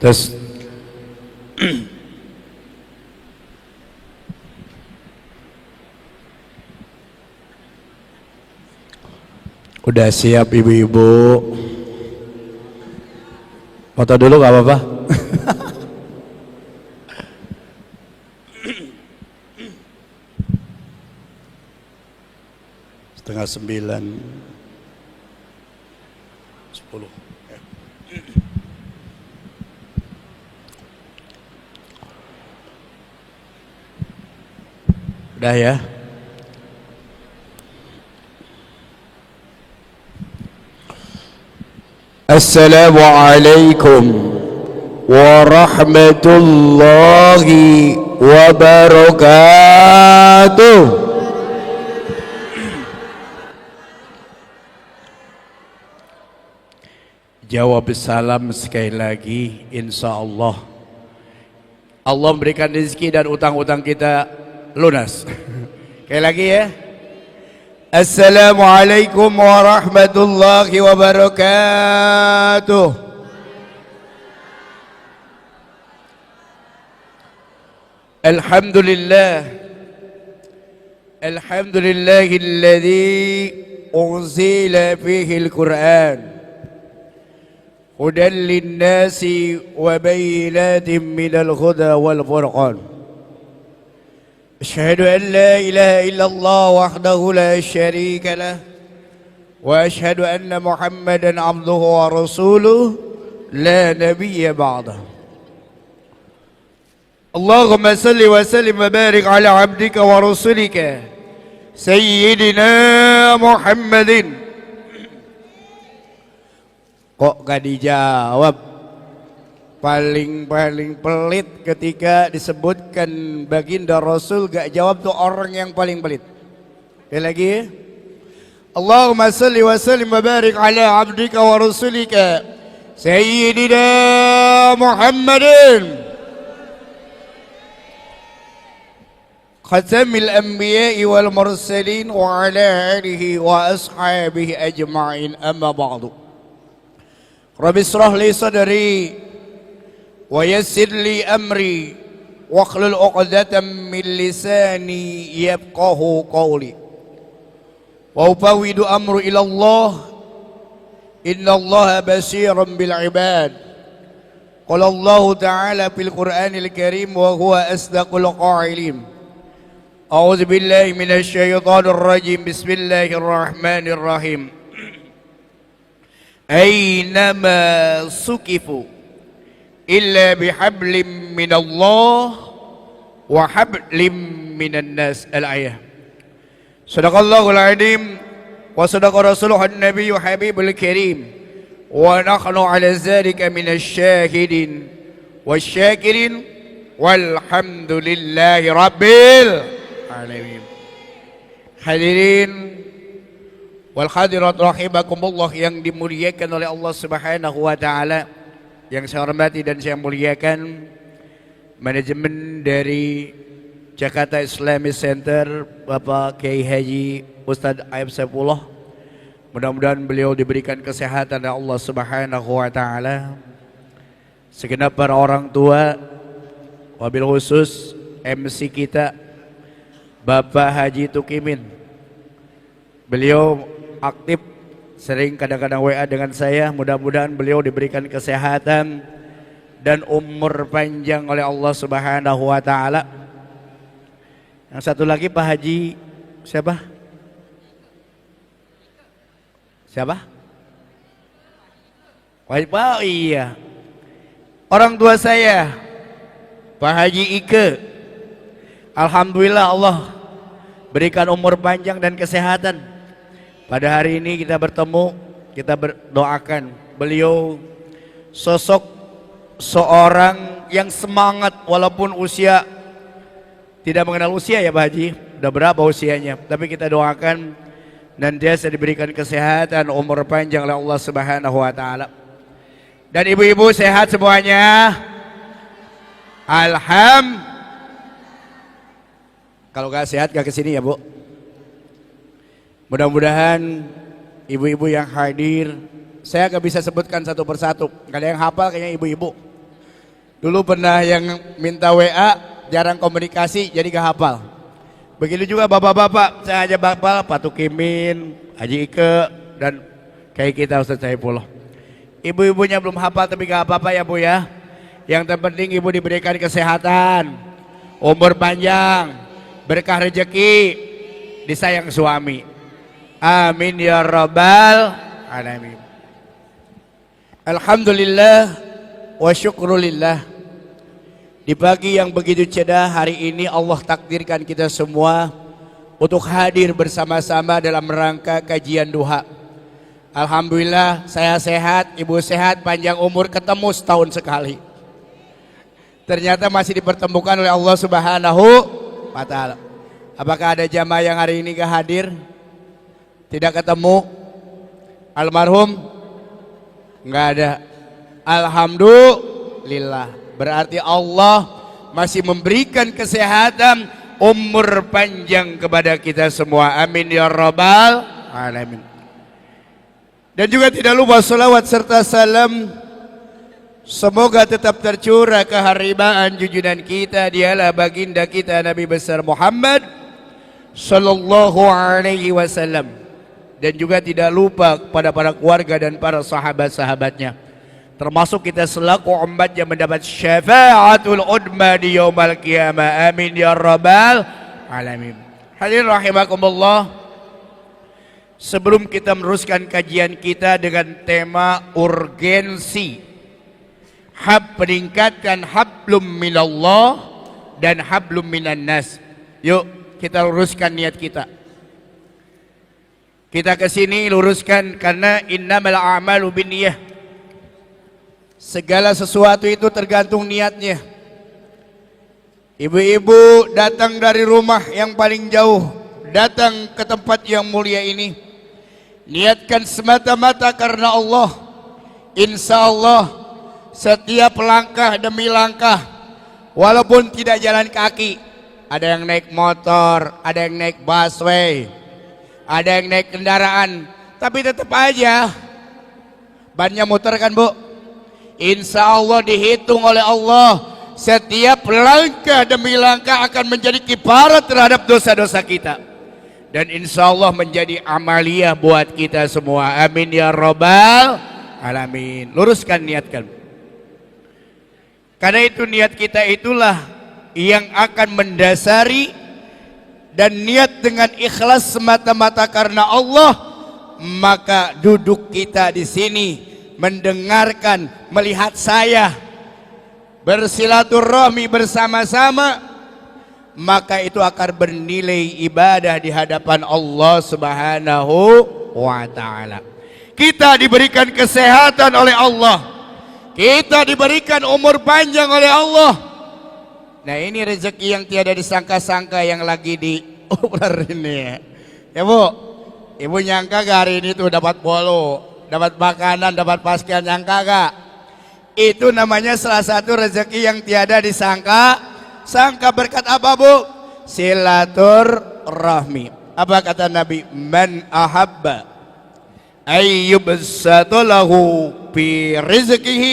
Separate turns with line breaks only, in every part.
Terus udah siap ibu-ibu? Foto dulu gak apa-apa? Setengah 9, 10. Udah ya. Assalamualaikum warahmatullahi wabarakatuh. Jawab salam sekali lagi, insya Allah Allah memberikan rezeki dan utang-utang kita lunas. Sekali lagi ya. Assalamualaikum warahmatullahi wabarakatuh. Alhamdulillah. Alhamdulillahilladzi unzila fihi al-Qur'an hudan linnasi wa bayyinatin minal huda wal furqan. Asyhadu an la ilaha illallah wahdahu la syarika lah wa asyhadu anna Muhammadan abduhu wa rasuluh la nabiyya ba'dah. Allahumma salli wa sallim wa barik ala abdika wa rasulika Sayyidina Muhammadin. Kok gak dijawab? Paling pelit ketika disebutkan baginda Rasul gak jawab tuh orang yang paling pelit. Sekali lagi ya. Allahumma salli wa sallim wa barik ala abdika wa rasulika Sayyidina Muhammadin khatamil anbiya'i wal mursalin wa ala alihi wa ashabihi ajma'in, amma ba'du. Rabbi israh li sadri wa yassir li amri wakhlul 'uqdatam min lisani yafqahu qawli wa ufawwidu amru ila Allah innallaha basirun bil ibad. Qala Allah ta'ala fil Qur'anil Karim wa huwa asdaqul qa'ilin. A'udzu billahi minasy syaithanir rajim. Bismillahirrahmanirrahim. Aynama sukifu illa bihablim minallah wa hablim minan nas. Al-ayah. Sadaqallahul azim wa sadaqa rasuluhun nabiyyu habibul karim wa nahnu ala zalika minasy syahidin wasyakirin walhamdulillahi rabbil alamin. Hadirin wal hadirat rahimakumullah yang dimuliakan oleh Allah Subhanahu wa taala, yang saya hormati dan saya muliakan manajemen dari Jakarta Islamic Center, Bapak Kiai Haji Ustadz Aib Saifullah. Mudah-mudahan beliau diberikan kesehatan oleh Allah Subhanahu wa taala. Segenap para orang tua, wabil khusus MC kita Bapak Haji Tukimin. Beliau aktif, sering kadang-kadang WA dengan saya. Mudah-mudahan beliau diberikan kesehatan dan umur panjang oleh Allah Subhanahu wa taala. Yang satu lagi Pak Haji siapa? Siapa? Pak, iya. Orang tua saya Pak Haji Ike. Alhamdulillah Allah berikan umur panjang dan kesehatan. Pada hari ini kita bertemu, kita berdoakan beliau sosok seorang yang semangat walaupun usia tidak mengenal usia ya Pak Haji, udah berapa usianya, tapi kita doakan dan dia diberikan kesehatan, umur panjang oleh Allah Subhanahu wa taala. Dan ibu-ibu sehat semuanya? Kalau gak sehat gak kesini ya Bu. Mudah-mudahan ibu-ibu yang hadir, saya gak bisa sebutkan satu persatu, gak ada yang hafal kayaknya ibu-ibu. Dulu pernah yang minta WA, jarang komunikasi, jadi gak hafal. Begitu juga bapak-bapak, saya aja hafal Pak Tukimin, Haji Ike, dan kayak kita Ustaz Saifullah. Ibu-ibunya belum hafal tapi gak apa-apa ya Bu ya. Yang terpenting ibu diberikan kesehatan, umur panjang, berkah rezeki, disayang suami. Amin ya rabbal alamin. Alhamdulillah wa syukrulillah. Di pagi yang begitu cerah hari ini Allah takdirkan kita semua untuk hadir bersama-sama dalam rangka kajian duha. Alhamdulillah saya sehat, ibu sehat, panjang umur, ketemu setahun sekali. Ternyata masih dipertemukan oleh Allah Subhanahu wa ta'ala. Apakah ada jamaah yang hari ini gak hadir? Tidak ketemu? Almarhum? Enggak ada. Alhamdulillah. Berarti Allah masih memberikan kesehatan, umur panjang kepada kita semua. Amin ya rabbal alamin. Dan juga tidak lupa salawat serta salam semoga tetap tercurah keharibaan junjungan kita, dialah baginda kita Nabi besar Muhammad sallallahu alaihi wasallam. Dan juga tidak lupa kepada para keluarga dan para sahabat-sahabatnya, termasuk kita selaku umat yang mendapat syafaatul udma di yaumil qiyamah. Amin ya rabbal alamin. Hadirin rahimakumullah, sebelum kita meneruskan kajian kita dengan tema urgensi meningkatkan hablum minallah dan hablum minan nas, yuk kita luruskan niat kita. Kita kesini luruskan karena innamal a'malu binniyah. Segala sesuatu itu tergantung niatnya. Ibu-ibu datang dari rumah yang paling jauh, datang ke tempat yang mulia ini, niatkan semata-mata karena Allah. Insya Allah setiap langkah demi langkah, walaupun tidak jalan kaki, ada yang naik motor, ada yang naik busway, ada yang naik kendaraan, tapi tetap aja bannya muter kan Bu. Insya Allah dihitung oleh Allah, setiap langkah demi langkah akan menjadi kifarat terhadap dosa-dosa kita, dan insya Allah menjadi amaliyah buat kita semua. Amin ya rabbal alamin. Luruskan, niatkan. Karena itu niat kita itulah yang akan mendasari, dan niat dengan ikhlas semata-mata karena Allah, maka duduk kita di sini mendengarkan, melihat saya bersilaturahmi bersama-sama, maka itu akan bernilai ibadah di hadapan Allah Subhanahu wa ta'ala. Kita diberikan kesehatan oleh Allah, kita diberikan umur panjang oleh Allah. Nah ini rezeki yang tiada disangka-sangka yang lagi diular ini ya. Ya Bu, ibu nyangka gak hari ini tuh dapat bolu, dapat makanan, dapat paskian, nyangka gak? Itu namanya salah satu rezeki yang tiada disangka-sangka. Berkat apa Bu? Silaturahmi. Apa kata Nabi? Man ahabba ayyubsatulahu fi rizkihi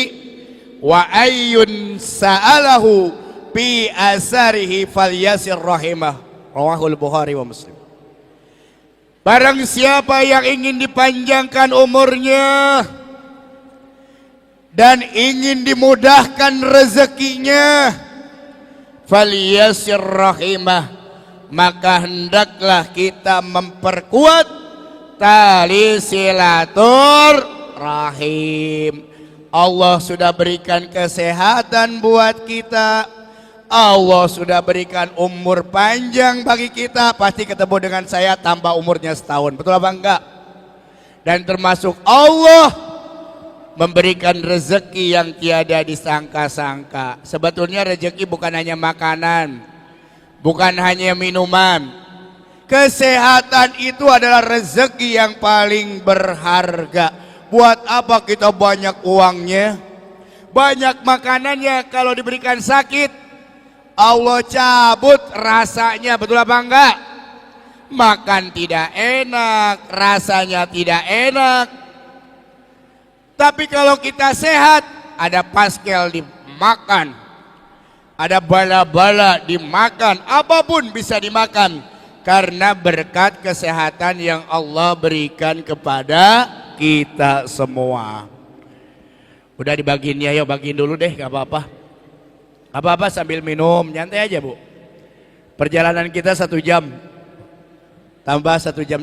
wa ayyun sa'alahu fi asarihi falyasir rahimah. Rawahul Bukhari wa Muslim. Barang siapa yang ingin dipanjangkan umurnya dan ingin dimudahkan rezekinya, falyasir rahimah, maka hendaklah kita memperkuat tali silaturahim. Allah sudah berikan kesehatan buat kita, Allah sudah berikan umur panjang bagi kita. Pasti ketemu dengan saya tambah umurnya setahun, betul apa enggak? Dan termasuk Allah memberikan rezeki yang tiada disangka-sangka. Sebetulnya rezeki bukan hanya makanan, bukan hanya minuman. Kesehatan itu adalah rezeki yang paling berharga. Buat apa kita banyak uangnya, banyak makanannya, kalau diberikan sakit Allah cabut rasanya, betul apa enggak? Makan tidak enak, rasanya tidak enak. Tapi kalau kita sehat, ada paskel di makan. Ada bala-bala dimakan, apapun bisa dimakan karena berkat kesehatan yang Allah berikan kepada kita semua. Udah dibagiin ya, yuk bagiin dulu deh, gak apa-apa. Gak apa-apa sambil minum, nyantai aja Bu. Perjalanan kita 1 jam, tambah 1,5 jam.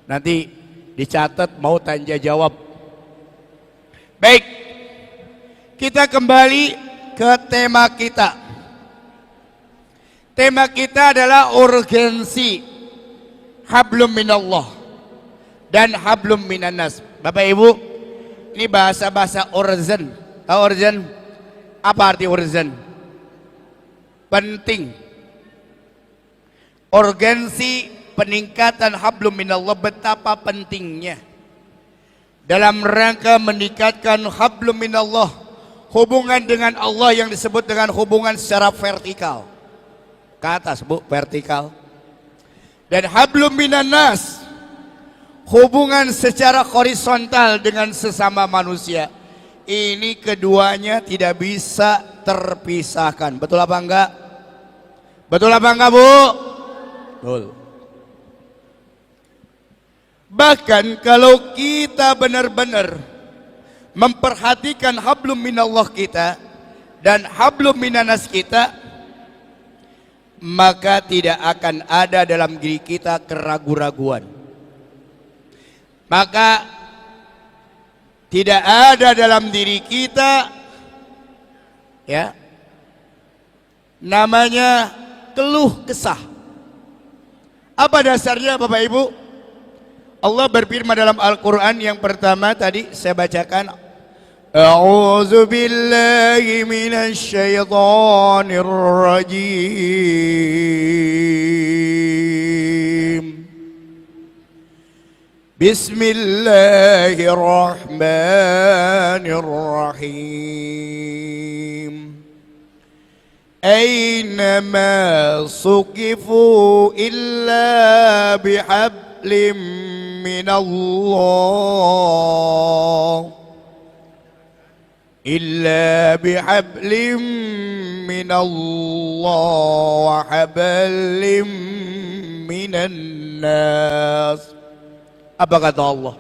Nanti dicatat mau tanya jawab. Baik, kita kembali ke tema kita. Tema kita adalah urgensi hablum minallah dan hablum minannas. Bapak Ibu, ini bahasa-bahasa urgen. Tahu urgen? Apa arti urgen? Penting. Urgensi peningkatan hablum minallah, betapa pentingnya dalam rangka meningkatkan hablum minallah, hubungan dengan Allah yang disebut dengan hubungan secara vertikal. Ke atas Bu, vertikal. Dan hablum minannas, hubungan secara horizontal dengan sesama manusia. Ini keduanya tidak bisa terpisahkan. Betul apa enggak? Betul apa enggak Bu? Betul. Bahkan kalau kita benar-benar memperhatikan hablum minallah kita dan hablum minannas kita, maka tidak akan ada dalam diri kita keraguan-raguan. Maka tidak ada dalam diri kita ya namanya keluh kesah. Apa dasarnya Bapak Ibu? Allah berfirman dalam Al-Quran, yang pertama tadi saya bacakan, A'udzu billahi minasy syaithanir rajim. Bismillahirrahmanirrahim. Aynama suqifu illa bihablim minallah, illa bihablim minallah wa hablim minan nas. Apa kata Allah?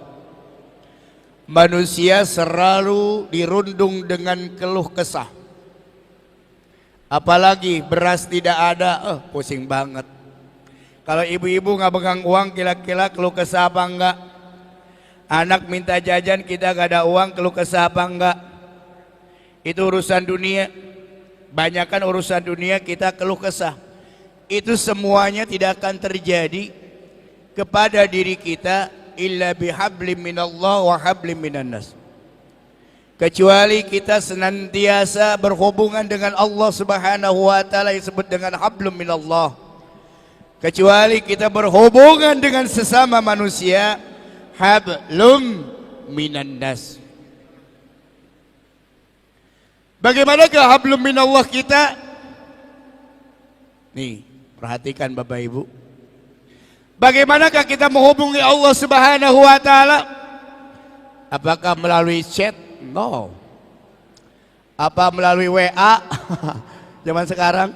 Manusia selalu dirundung dengan keluh kesah. Apalagi beras tidak ada, pusing banget. Kalau ibu-ibu nggak pegang uang, kira-kira keluh kesah apa enggak? Anak minta jajan, kita gak ada uang, keluh kesah apa enggak? Itu urusan dunia. Banyakan urusan dunia kita keluh kesah. Itu semuanya tidak akan terjadi kepada diri kita illa bihablim minallah wa hablim minannas, kecuali kita senantiasa berhubungan dengan Allah Subhanahu wa taala yang disebut dengan hablum minallah, kecuali kita berhubungan dengan sesama manusia hablum minannas. Bagaimanakah hablum minallah kita? Nih, perhatikan Bapak Ibu. Bagaimanakah kita menghubungi Allah Subhanahu wa taala? Apakah melalui chat? No. Apa melalui WA? Zaman sekarang.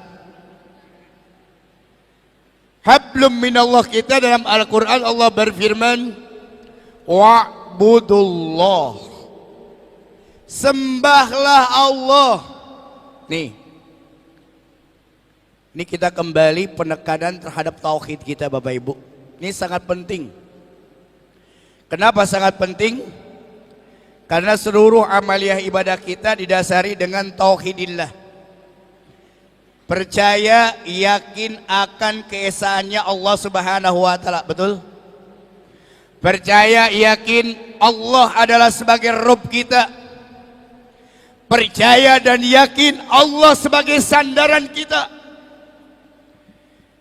Hablum minallah kita dalam Al-Qur'an, Allah berfirman, wa'budullah. Sembahlah Allah. Nih. Ini kita kembali penekanan terhadap tauhid kita Bapak Ibu. Ini sangat penting. Kenapa sangat penting? Karena seluruh amaliyah ibadah kita didasari dengan tauhidillah. Percaya, yakin akan keesaannya Allah Subhanahu wa taala, betul? Percaya, yakin Allah adalah sebagai Rabb kita. Percaya dan yakin Allah sebagai sandaran kita.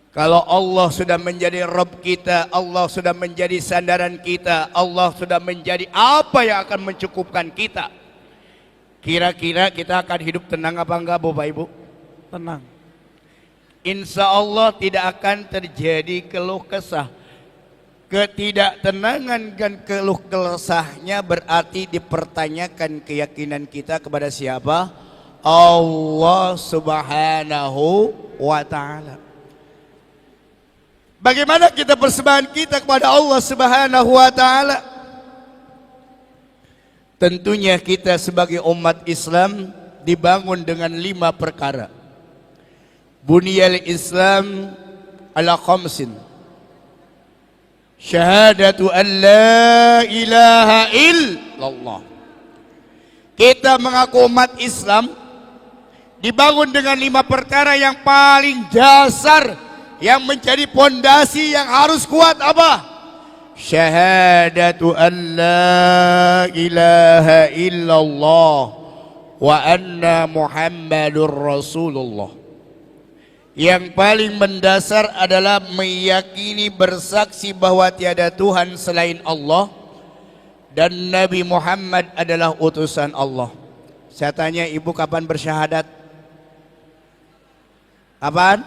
Kalau Allah sudah menjadi Rabb kita, Allah sudah menjadi sandaran kita, Allah sudah menjadi apa yang akan mencukupkan kita, kira-kira kita akan hidup tenang apa enggak Bapak Ibu? Tenang. Insya Allah tidak akan terjadi keluh kesah. Ketidaktenangan dan keluh kesahnya berarti dipertanyakan keyakinan kita kepada siapa? Allah Subhanahu wa ta'ala. Bagaimana kita persembahan kita kepada Allah Subhanahu wa ta'ala? Tentunya kita sebagai umat Islam dibangun dengan 5 perkara. Buniyal Islam ala khamsin. Syahadatu an la ilaha illallah. Kita mengaku umat Islam dibangun dengan 5 perkara yang paling dasar, yang menjadi pondasi yang harus kuat. Apa? Syahadatu an la ilaha illallah wa anna Muhammadur Rasulullah. Yang paling mendasar adalah meyakini, bersaksi bahwa tiada Tuhan selain Allah dan Nabi Muhammad adalah utusan Allah. Saya tanya ibu, kapan bersyahadat? Kapan?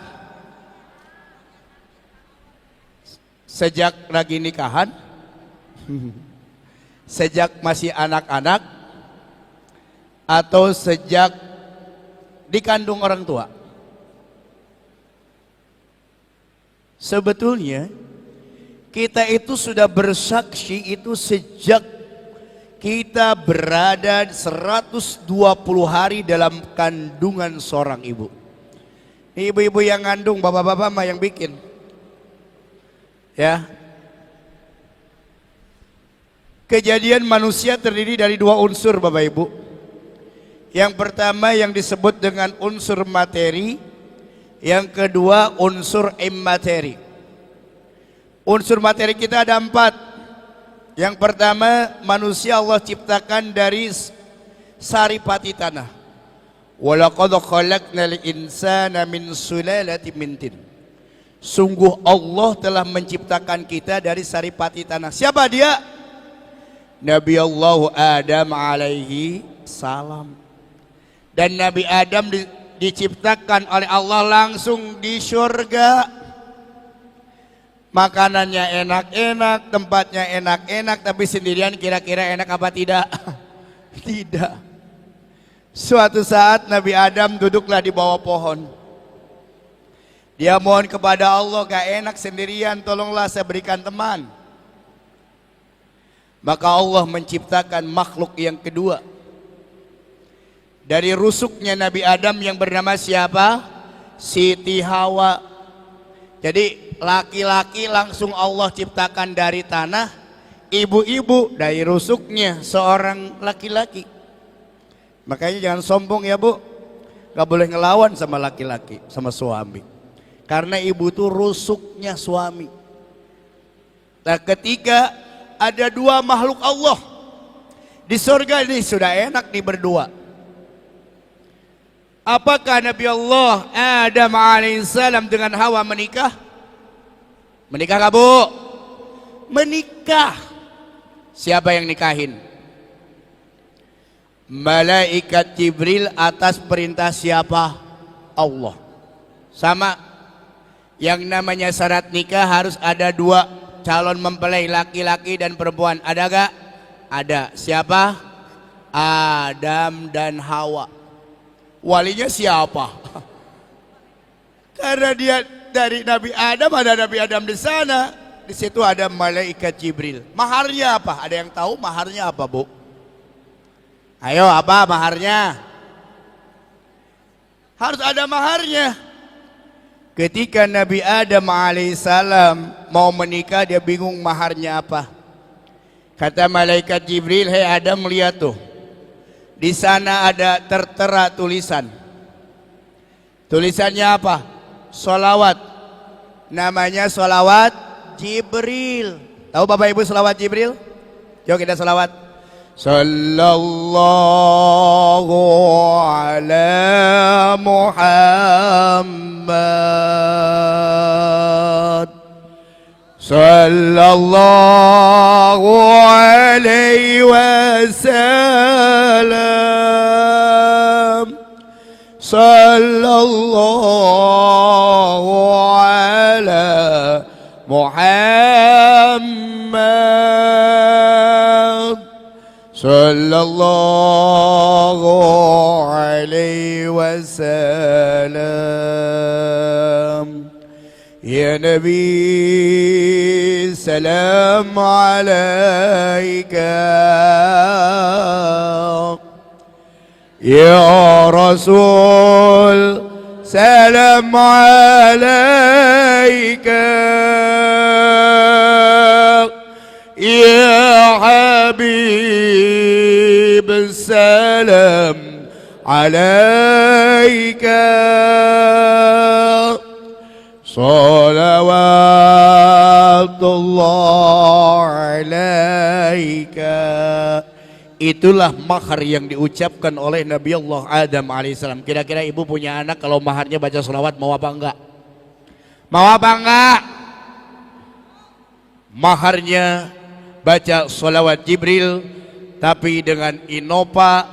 Sejak lagi nikahan? Sejak masih anak-anak? Atau sejak dikandung orang tua? Sebetulnya kita itu sudah bersaksi itu sejak kita berada 120 hari dalam kandungan seorang ibu. Ibu-ibu yang ngandung, bapak-bapak mah yang bikin. Ya. Kejadian manusia terdiri dari 2 unsur, Bapak Ibu. Yang pertama yang disebut dengan unsur materi, yang kedua unsur immateri. Unsur materi kita ada 4. Yang pertama, manusia Allah ciptakan dari saripati tanah. Walaqad khalaqnal insana min sulalatin min tin. Sungguh Allah telah menciptakan kita dari saripati tanah. Siapa dia? Nabi Allah Adam alaihi salam. Dan Nabi Adam diciptakan oleh Allah langsung di surga. Makanannya enak-enak, tempatnya enak-enak, tapi sendirian kira-kira enak apa tidak? Tidak. Suatu saat Nabi Adam duduklah di bawah pohon. Dia mohon kepada Allah, gak enak sendirian, tolonglah saya berikan teman. Maka Allah menciptakan makhluk yang kedua. Dari rusuknya Nabi Adam yang bernama siapa? Siti Hawa. Jadi laki-laki langsung Allah ciptakan dari tanah, ibu-ibu dari rusuknya seorang laki-laki. Makanya jangan sombong ya Bu, gak boleh ngelawan sama laki-laki, sama suami. Karena ibu itu rusuknya suami. Nah, ketika ada 2 makhluk Allah di surga ini sudah enak nih berdua. Apakah Nabi Allah Adam alaihissalam dengan Hawa menikah? Menikah gak Bu? Menikah. Siapa yang nikahin? Malaikat Jibril atas perintah siapa? Allah. Sama. Yang namanya syarat nikah harus ada 2 calon mempelai, laki-laki dan perempuan. Ada gak? Ada. Siapa? Adam dan Hawa. Walinya siapa? Karena dia dari Nabi Adam, ada Nabi Adam di sana. Di situ ada malaikat Jibril. Maharnya apa? Ada yang tahu maharnya apa, Bu? Ayo, apa maharnya? Harus ada maharnya. Ketika Nabi Adam alaihissalam mau menikah, dia bingung maharnya apa. Kata malaikat Jibril, "Hei Adam, lihat tuh. Di sana ada tertera tulisan. Tulisannya apa? Sholawat. Namanya sholawat Jibril. Tahu Bapak Ibu sholawat Jibril? Yuk kita sholawat. Sallallahu ala Muhammad. Sallallahu alaihi wasallam. Sallallahu ala Muhammad. sallallahu alaihi wasallam. Ya Nabi, salam alaika. Ya Rasul, salam alaika. Ya Habib, salam alaika. Salawatullah alaika. Itulah mahar yang diucapkan oleh Nabi Allah Adam alaihissalam. Kira-kira ibu punya anak, kalau maharnya baca selawat mau apa enggak? Mau apa enggak? Maharnya baca selawat Jibril tapi dengan inopa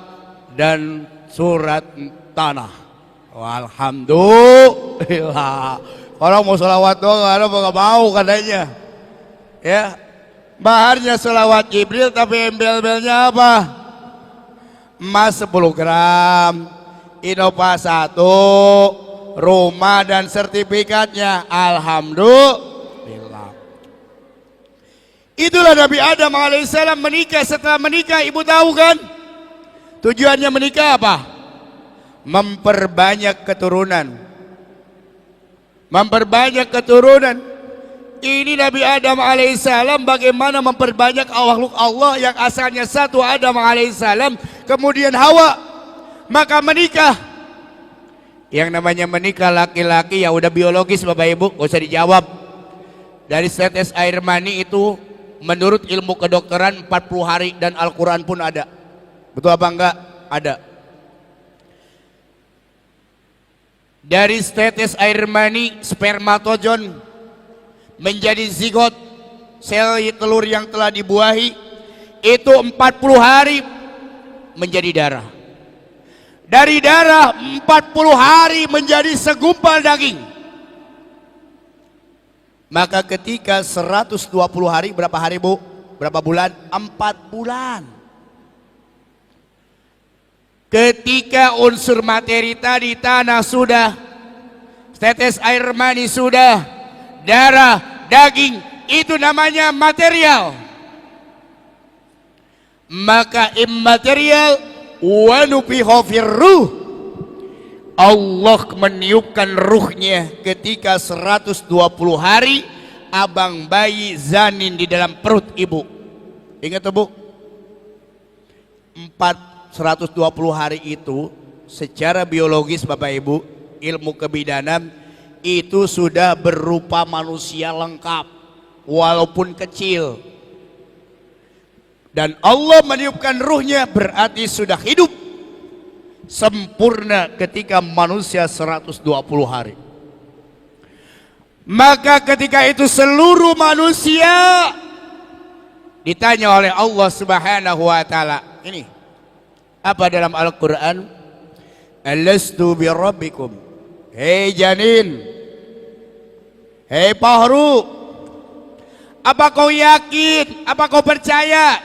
dan surat tanah. Alhamdulillah. Orang mau selawat doang, ada nggak mau katanya. Ya, bahannya selawat Jibril tapi embel-embelnya apa? Emas 10 gram, Innova 1, rumah dan sertifikatnya. Alhamdulillah. Itulah Nabi Adam alaihissalam menikah. Setelah menikah, ibu tahu kan? Tujuannya menikah apa? Memperbanyak keturunan. Memperbanyak keturunan. Ini Nabi Adam alaihissalam bagaimana memperbanyak makhluk Allah yang asalnya satu, Adam alaihissalam, kemudian Hawa. Maka menikah. Yang namanya menikah laki-laki ya udah biologis Bapak Ibu, gak usah dijawab. Dari tetes air mani itu menurut ilmu kedokteran 40 hari dan Al-Quran pun ada. Betul apa enggak? Ada. Dari tetes air mani spermatozoon menjadi zigot, sel telur yang telah dibuahi, itu 40 hari menjadi darah. Dari darah 40 hari menjadi segumpal daging. Maka ketika 120 hari, berapa hari Bu? Berapa bulan? 4 bulan. Ketika unsur materi tadi, tanah sudah, tetes air mani sudah, darah, daging, itu namanya material. Maka immaterial wa nufiha firruh. Allah meniupkan ruhnya ketika 120 hari abang bayi janin di dalam perut ibu. Ingat tuh Bu? 120 hari itu secara biologis Bapak Ibu, ilmu kebidanan itu sudah berupa manusia lengkap walaupun kecil. Dan Allah meniupkan ruhnya berarti sudah hidup sempurna ketika manusia 120 hari. Maka ketika itu seluruh manusia ditanya oleh Allah Subhanahu wa taala, ini apa dalam Al-Quran? Alastu birabbikum. Hei janin, hei pahru, apa kau yakin, apa kau percaya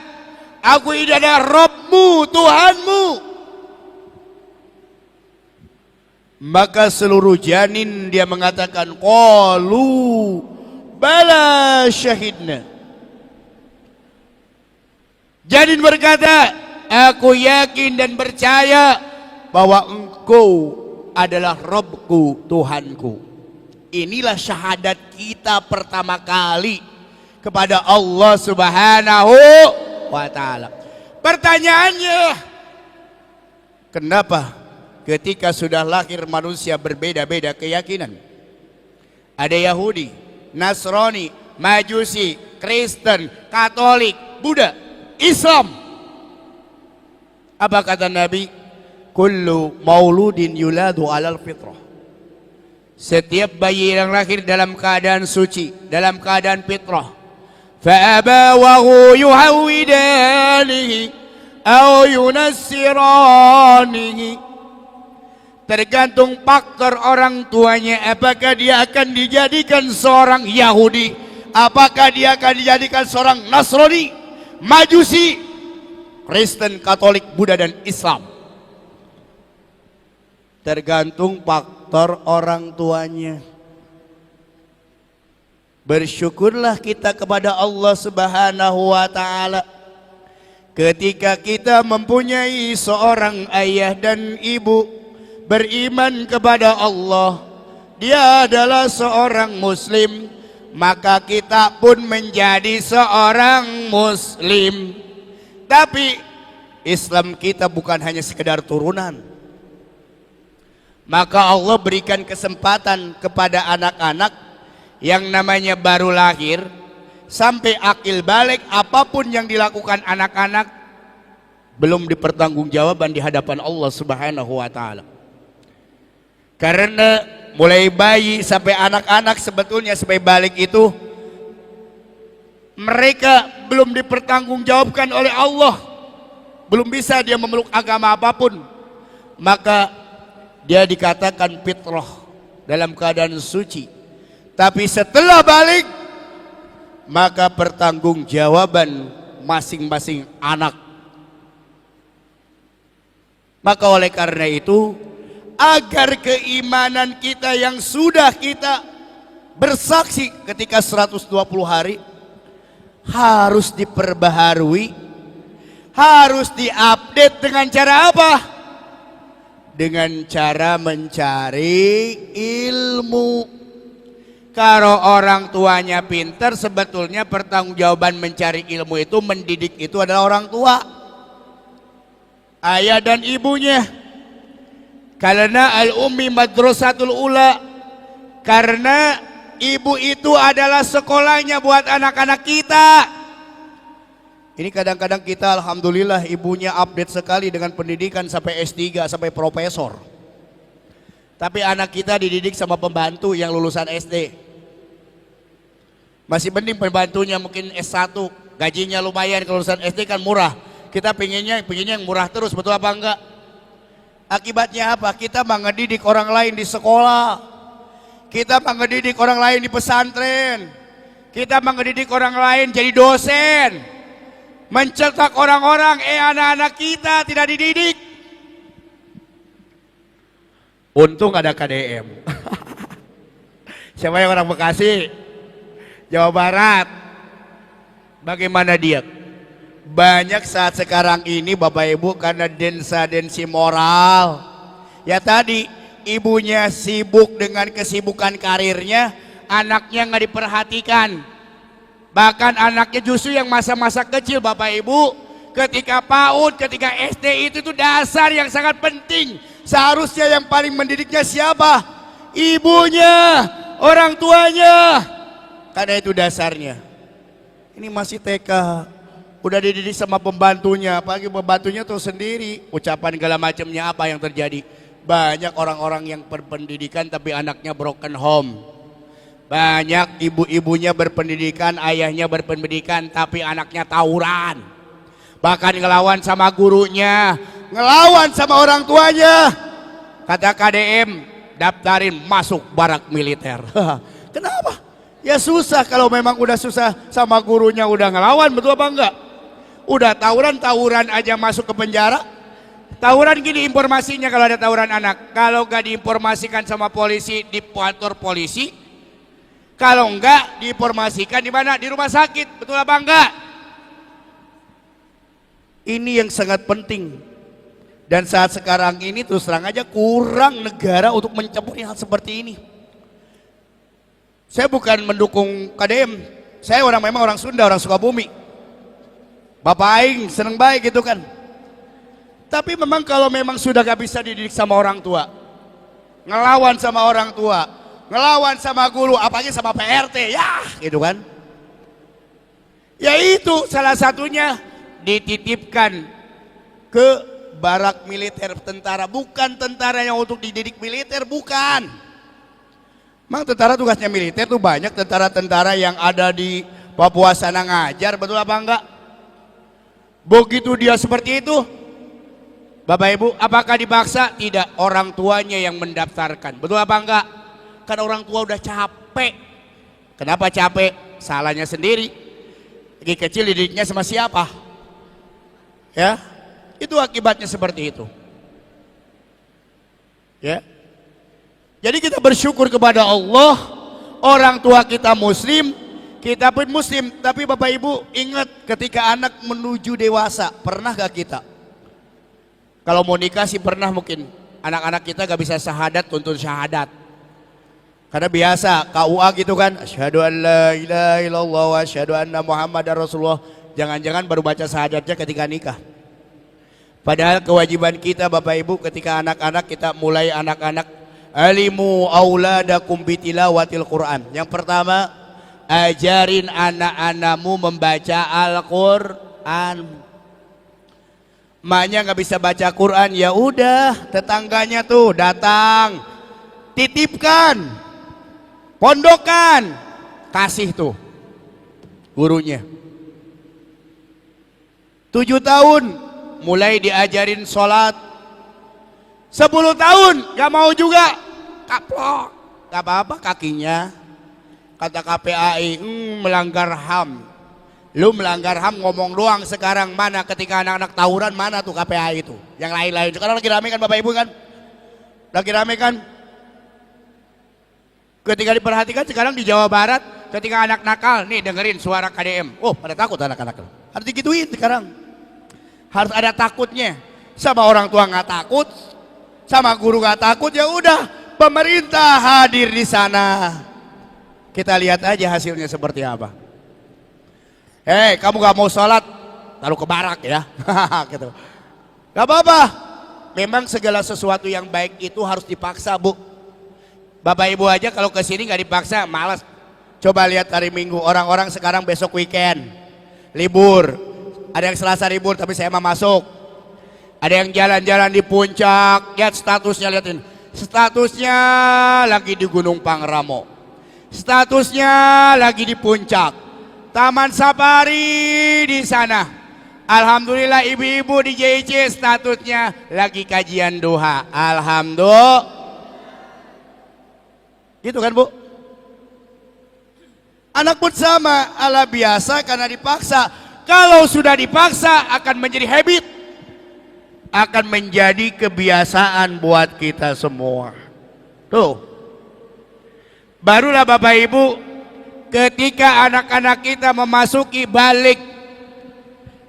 aku ini adalah Rabbmu, Tuhanmu? Maka seluruh janin dia mengatakan qalu bala syahidna. Janin berkata, aku yakin dan percaya bahwa engkau adalah Rabbku, Tuhanku. Inilah syahadat kita pertama kali kepada Allah Subhanahu wa ta'ala. Pertanyaannya, kenapa ketika sudah lahir manusia berbeda-beda keyakinan? Ada Yahudi, Nasrani, Majusi, Kristen, Katolik, Buddha, Islam. Apa kata Nabi? Kullu mauludin yuladu alal fitrah. Setiap bayi yang lahir dalam keadaan suci, dalam keadaan fitrah. Fa'abawahu yuhawidanihi au yunassiranihi. Tergantung faktor orang tuanya, apakah dia akan dijadikan seorang Yahudi, apakah dia akan dijadikan seorang Nasrani, Majusi. Kristen, Katolik, Buddha, dan Islam. Tergantung faktor orang tuanya. Bersyukurlah kita kepada Allah Subhanahu wa Ta'ala ketika kita mempunyai seorang ayah dan ibu beriman kepada Allah, dia adalah seorang muslim, maka kita pun menjadi seorang muslim. Tapi Islam kita bukan hanya sekedar turunan. Maka Allah berikan kesempatan kepada anak-anak yang namanya baru lahir sampai akil balik, apapun yang dilakukan anak-anak belum dipertanggungjawabkan di hadapan Allah Subhanahu wa Ta'ala. Karena mulai bayi sampai anak-anak sebetulnya sampai balik itu mereka belum dipertanggungjawabkan oleh Allah, belum bisa dia memeluk agama apapun, maka dia dikatakan fitrah dalam keadaan suci. Tapi setelah balik, maka pertanggungjawaban masing-masing anak. Maka oleh karena itu, agar keimanan kita yang sudah kita bersaksi ketika 120 hari harus diperbaharui, harus diupdate dengan cara apa? Dengan cara mencari ilmu. Kalau orang tuanya pintar, sebetulnya pertanggungjawaban mencari ilmu itu, mendidik itu adalah orang tua, ayah dan ibunya. Karena al-ummi madrasatul ula, karena ibu itu adalah sekolahnya buat anak-anak kita. Ini kadang-kadang kita alhamdulillah ibunya update sekali dengan pendidikan sampai S3 sampai profesor. Tapi anak kita dididik sama pembantu yang lulusan SD. Masih mending pembantunya mungkin S1, gajinya lumayan, kalau lulusan SD kan murah. Kita pengennya yang murah terus, betul apa enggak? Akibatnya apa? Kita mengedidik orang lain di sekolah, kita mengedidik orang lain di pesantren, kita mengedidik orang lain jadi dosen, mencetak orang-orang, anak-anak kita tidak dididik. Untung ada KDM. Siapa yang orang Bekasi? Jawa Barat. Bagaimana dia? Banyak saat sekarang ini Bapak Ibu karena densa-densi moral. Ya tadi ibunya sibuk dengan kesibukan karirnya, anaknya nggak diperhatikan. Bahkan anaknya justru yang masa-masa kecil Bapak Ibu, ketika PAUD, ketika SD itu dasar yang sangat penting. Seharusnya yang paling mendidiknya siapa? Ibunya, orang tuanya. Karena itu dasarnya. Ini masih TK, udah dididik sama pembantunya, apalagi pembantunya tuh sendiri. Ucapan segala macamnya apa yang terjadi? Banyak orang-orang yang berpendidikan tapi anaknya broken home. Banyak ibu-ibunya berpendidikan, ayahnya berpendidikan tapi anaknya tawuran. Bahkan ngelawan sama gurunya, ngelawan sama orang tuanya. Kata KDM, daftarin masuk barak militer. Kenapa? Ya susah, kalau memang udah susah sama gurunya udah ngelawan, betul apa enggak? Udah tawuran aja masuk ke penjara. Tawuran gini informasinya kalau ada tawuran anak. Kalau enggak diinformasikan sama polisi di kantor polisi, kalau enggak diinformasikan di mana? Di rumah sakit, betul apa enggak? Ini yang sangat penting. Dan saat sekarang ini terus terang aja kurang negara untuk mencampuri hal seperti ini. Saya bukan mendukung KDM, saya memang orang Sunda, orang Sukabumi. Bapak Aing seneng baik gitu kan. Tapi memang kalau memang sudah gak bisa dididik sama orang tua, ngelawan sama orang tua, ngelawan sama guru, apalagi sama PRT, ya gitu kan. Ya itu salah satunya dititipkan ke barak militer tentara, bukan tentara yang untuk dididik militer, bukan. Memang tentara tugasnya militer tuh banyak, tentara-tentara yang ada di Papua sana ngajar, betul apa enggak? Begitu dia seperti itu, Bapak Ibu, apakah dipaksa? Tidak, orang tuanya yang mendaftarkan, betul apa enggak? Kan orang tua udah capek. Kenapa capek? Salahnya sendiri. Lagi kecil didiknya sama siapa? Ya, itu akibatnya seperti itu. Ya. Jadi kita bersyukur kepada Allah, orang tua kita muslim, kita pun muslim. Tapi Bapak Ibu ingat, ketika anak menuju dewasa, pernah gak kita? Kalau mau nikah sih pernah mungkin. Anak-anak kita gak bisa syahadat, tuntun syahadat. Karena biasa KUA gitu kan, asyhadu an la ilaha illallah wa asyhadu anna muhammadar rasulullah. Jangan-jangan baru baca syahadatnya ketika nikah. Padahal kewajiban kita Bapak Ibu ketika anak-anak, kita mulai anak-anak, alimu auladakum bitilawatil Quran. Yang pertama, ajarin anak-anakmu membaca Al-Quran. Emaknya nggak bisa baca Quran, ya udah tetangganya tuh datang, titipkan, pondokan, kasih tuh gurunya. 7 tahun mulai diajarin sholat. 10 tahun gak mau juga, kaplok, gak apa-apa kakinya. Kata KPAI, melanggar HAM. Lu melanggar HAM ngomong doang sekarang, mana ketika anak-anak tawuran, mana tuh KPAI itu? Yang lain-lain, sekarang lagi rame kan Bapak Ibu kan? Lagi rame kan? Ketika diperhatikan sekarang di Jawa Barat, ketika anak nakal, nih dengerin suara KDM. Oh pada takut anak-anak. Harus digituin sekarang. Harus ada takutnya. Sama orang tua nggak takut, sama guru nggak takut, ya udah pemerintah hadir di sana. Kita lihat aja hasilnya seperti apa. Hei, kamu nggak mau sholat, taruh ke barak ya, gitu. Gak apa-apa. Memang segala sesuatu yang baik itu harus dipaksa, Bu. Bapak Ibu aja kalau kesini nggak dipaksa, malas. Coba lihat hari Minggu, orang-orang sekarang besok weekend, libur. Ada yang Selasa libur tapi saya mau masuk. Ada yang jalan-jalan di puncak, lihat statusnya, lihatin. Statusnya lagi di Gunung Pangrango. Statusnya lagi di puncak. Taman Safari di sana. Alhamdulillah ibu-ibu di JIC statusnya lagi kajian duha. Alhamdulillah. Gitu kan Bu? Anak pun sama, ala biasa karena dipaksa. Kalau sudah dipaksa akan menjadi habit, akan menjadi kebiasaan buat kita semua. Tuh, barulah Bapak Ibu, ketika anak-anak kita memasuki balik,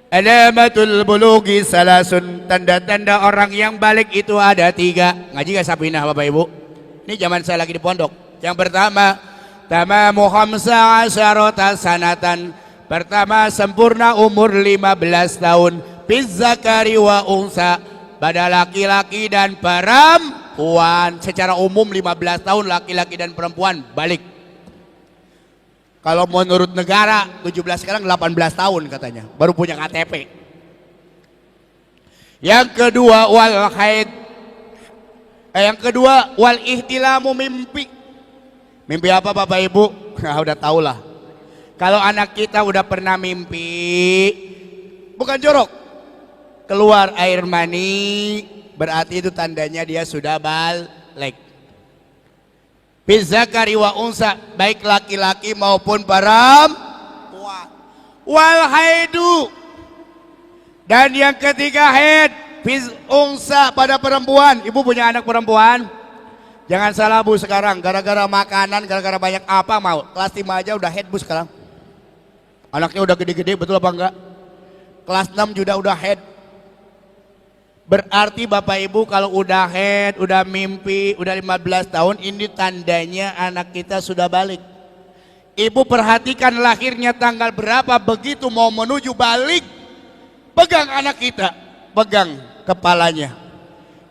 alamatul bulughi salasun, tanda-tanda orang yang balik itu ada 3. Ngaji gak Sapinah Bapak Ibu? Ini zaman saya lagi di pondok. Yang pertama, tamamu khamsa asyarata sanatan. Pertama, sempurna umur 15 tahun. Bizzakari wa unsa, pada laki-laki dan perempuan. Secara umum 15 tahun laki-laki dan perempuan balik. Kalau menurut negara 17, sekarang 18 tahun katanya baru punya KTP. Yang kedua wal haid. Yang kedua wal ihtilamu, mimpi. Mimpi apa Bapak Ibu? Nah, udah tahu lah. Kalau anak kita udah pernah mimpi, bukan jorok, keluar air mani, berarti itu tandanya dia sudah balik. Bizzakari wa unsa, baik laki-laki maupun perempuan. Wal haidu, dan yang ketiga haid, biz unsa pada perempuan. Ibu punya anak perempuan? Jangan salah Bu, sekarang gara-gara makanan, gara-gara banyak apa mau kelas 5 aja udah haid Bu sekarang. Anaknya udah gede-gede, betul apa enggak? Kelas 6 juga udah head. Berarti Bapak Ibu kalau udah head, udah mimpi, udah 15 tahun, ini tandanya anak kita sudah balik. Ibu perhatikan lahirnya tanggal berapa, begitu mau menuju balik, pegang anak kita, pegang kepalanya.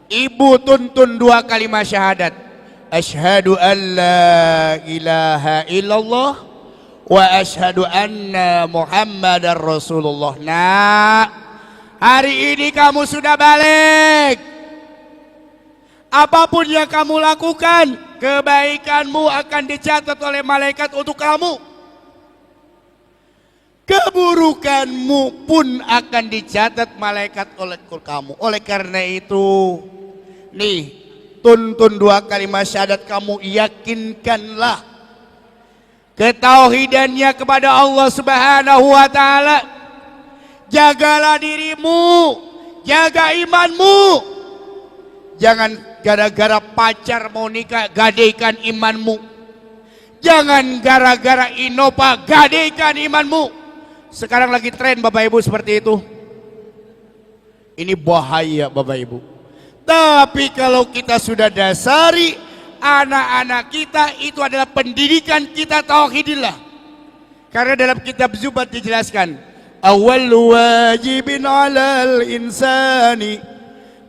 Ibu tuntun 2 kalimat syahadat. Asyhadu an la ilaha illallah wa asyhadu anna Muhammadar Rasulullah. Nah, hari ini kamu sudah balik. Apapun yang kamu lakukan, kebaikanmu akan dicatat oleh malaikat untuk kamu. Keburukanmu pun akan dicatat malaikat oleh kamu. Oleh karena itu, nih, tuntun 2 kalimat syahadat kamu, yakinkanlah ketauhidannya kepada Allah Subhanahu wa taala. Jagalah dirimu, jaga imanmu. Jangan gara-gara pacar mau nikah gadaikan imanmu. Jangan gara-gara Innova gadaikan imanmu. Sekarang lagi tren Bapak Ibu seperti itu. Ini bahaya Bapak Ibu. Tapi kalau kita sudah dasari anak-anak kita, itu adalah pendidikan kita tauhidillah. Karena dalam kitab Zubat dijelaskan, awal wajibin 'alal insani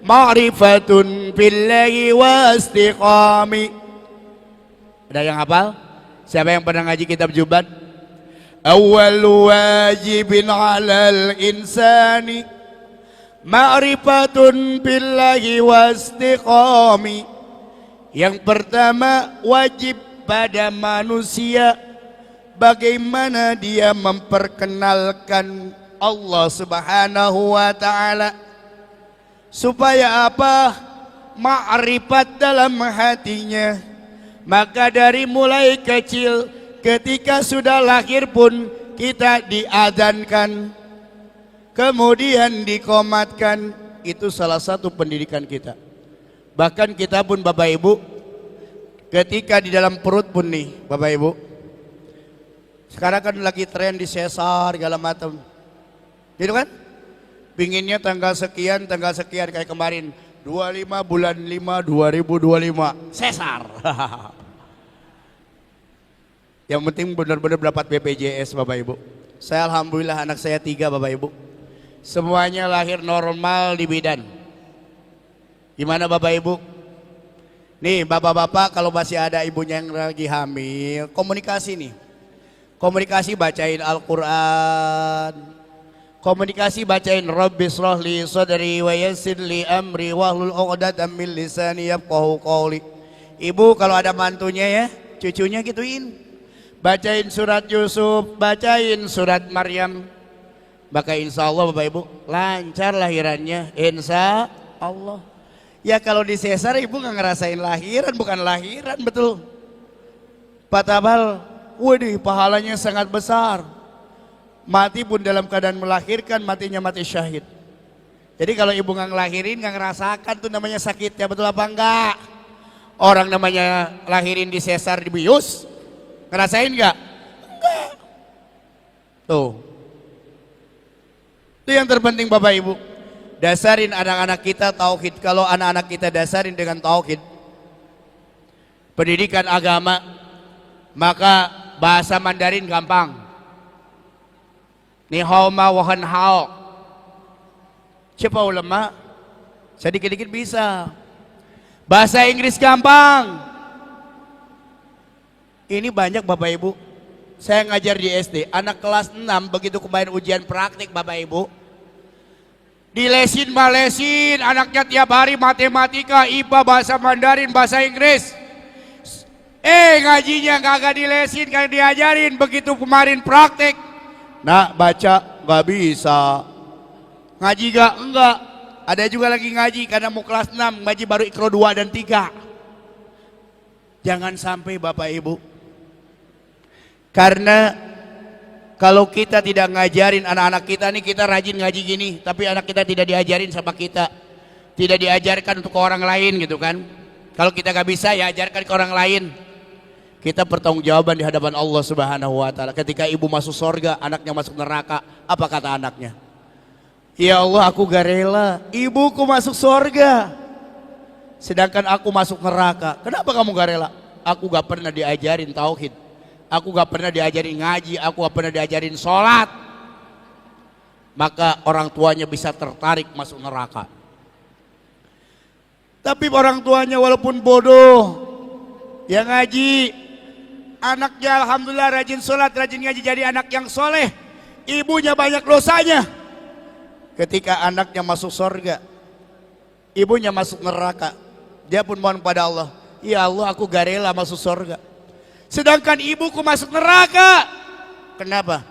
ma'rifatun billahi wa istiqami. Ada yang hafal? Siapa yang pernah ngaji kitab Zubat? Awal wajibin 'alal insani ma'rifatun billahi wa istiqami. Yang pertama, wajib pada manusia bagaimana dia memperkenalkan Allah Subhanahu wa ta'ala. Supaya apa? Ma'rifat dalam hatinya. Maka dari mulai kecil, ketika sudah lahir pun kita diadzankan, kemudian dikomatkan. Itu salah satu pendidikan kita. Bahkan kita pun Bapak Ibu, ketika di dalam perut pun nih Bapak Ibu, sekarang kan lagi tren di sesar segala macam, gitu kan? Pinginnya tanggal sekian kayak kemarin 25 bulan 5 2025 sesar. Yang penting benar-benar dapat BPJS Bapak Ibu. Saya alhamdulillah anak saya 3 Bapak Ibu. Semuanya lahir normal di bidan. Gimana Bapak Ibu? Nih bapak-bapak kalau masih ada ibunya yang lagi hamil, komunikasi nih. Komunikasi bacain Al-Quran. Komunikasi bacain Rabbi shrah li sadri wa yassir li amri wahlul 'uqdatam min lisani yafqahu qawli. Ibu kalau ada mantunya ya, cucunya gituin. Bacain surat Yusuf, bacain surat Maryam. Maka insya Allah Bapak Ibu lancar lahirannya, insya Allah. Ya kalau di sesar ibu nggak ngerasain lahiran, bukan lahiran betul. Patabal, waduh pahalanya sangat besar. Mati pun dalam keadaan melahirkan, matinya mati syahid. Jadi kalau ibu nggak ngelahirin, nggak ngerasakan tuh namanya sakitnya, betul apa enggak? Orang namanya lahirin di sesar di bius, ngerasain nggak? Enggak. Tuh. Itu yang terpenting Bapak Ibu. Dasarin anak-anak kita tauhid. Kalau anak-anak kita dasarin dengan tauhid, pendidikan agama, maka bahasa Mandarin gampang. Ni hao ma wa han hao. Siapa ulama? Sedikit-dikit bisa. Bahasa Inggris gampang. Ini banyak Bapak Ibu. Saya ngajar di SD, anak kelas 6 begitu kemarin ujian praktik Bapak Ibu, dilesin malesin, anaknya tiap hari matematika, IPA, bahasa Mandarin, bahasa Inggris. Ngajinya kagak dilesin, kagak diajarin. Begitu kemarin praktek, nak baca gak bisa, ngaji gak? Enggak. Ada juga lagi ngaji karena mau kelas 6, ngaji baru Iqra 2 dan 3. Jangan sampai Bapak Ibu, karena kalau kita tidak ngajarin anak-anak kita nih, kita rajin ngaji gini, tapi anak kita tidak diajarin sama kita, tidak diajarkan untuk ke orang lain gitu kan. Kalau kita gak bisa ya ajarkan ke orang lain. Kita pertanggungjawaban di hadapan Allah Subhanahu wa ta'ala. Ketika ibu masuk surga, anaknya masuk neraka, apa kata anaknya? Ya Allah, aku gak rela ibuku masuk surga, sedangkan aku masuk neraka. Kenapa kamu gak rela? Aku gak pernah diajarin tauhid, aku gak pernah diajarin ngaji, aku gak pernah diajarin sholat. Maka orang tuanya bisa tertarik masuk neraka. Tapi orang tuanya walaupun bodoh, yang ngaji, anaknya alhamdulillah rajin sholat, rajin ngaji, jadi anak yang soleh. Ibunya banyak dosanya. Ketika anaknya masuk surga, ibunya masuk neraka, dia pun mohon pada Allah, ya Allah aku gak rela masuk surga, sedangkan ibuku masuk neraka. Kenapa?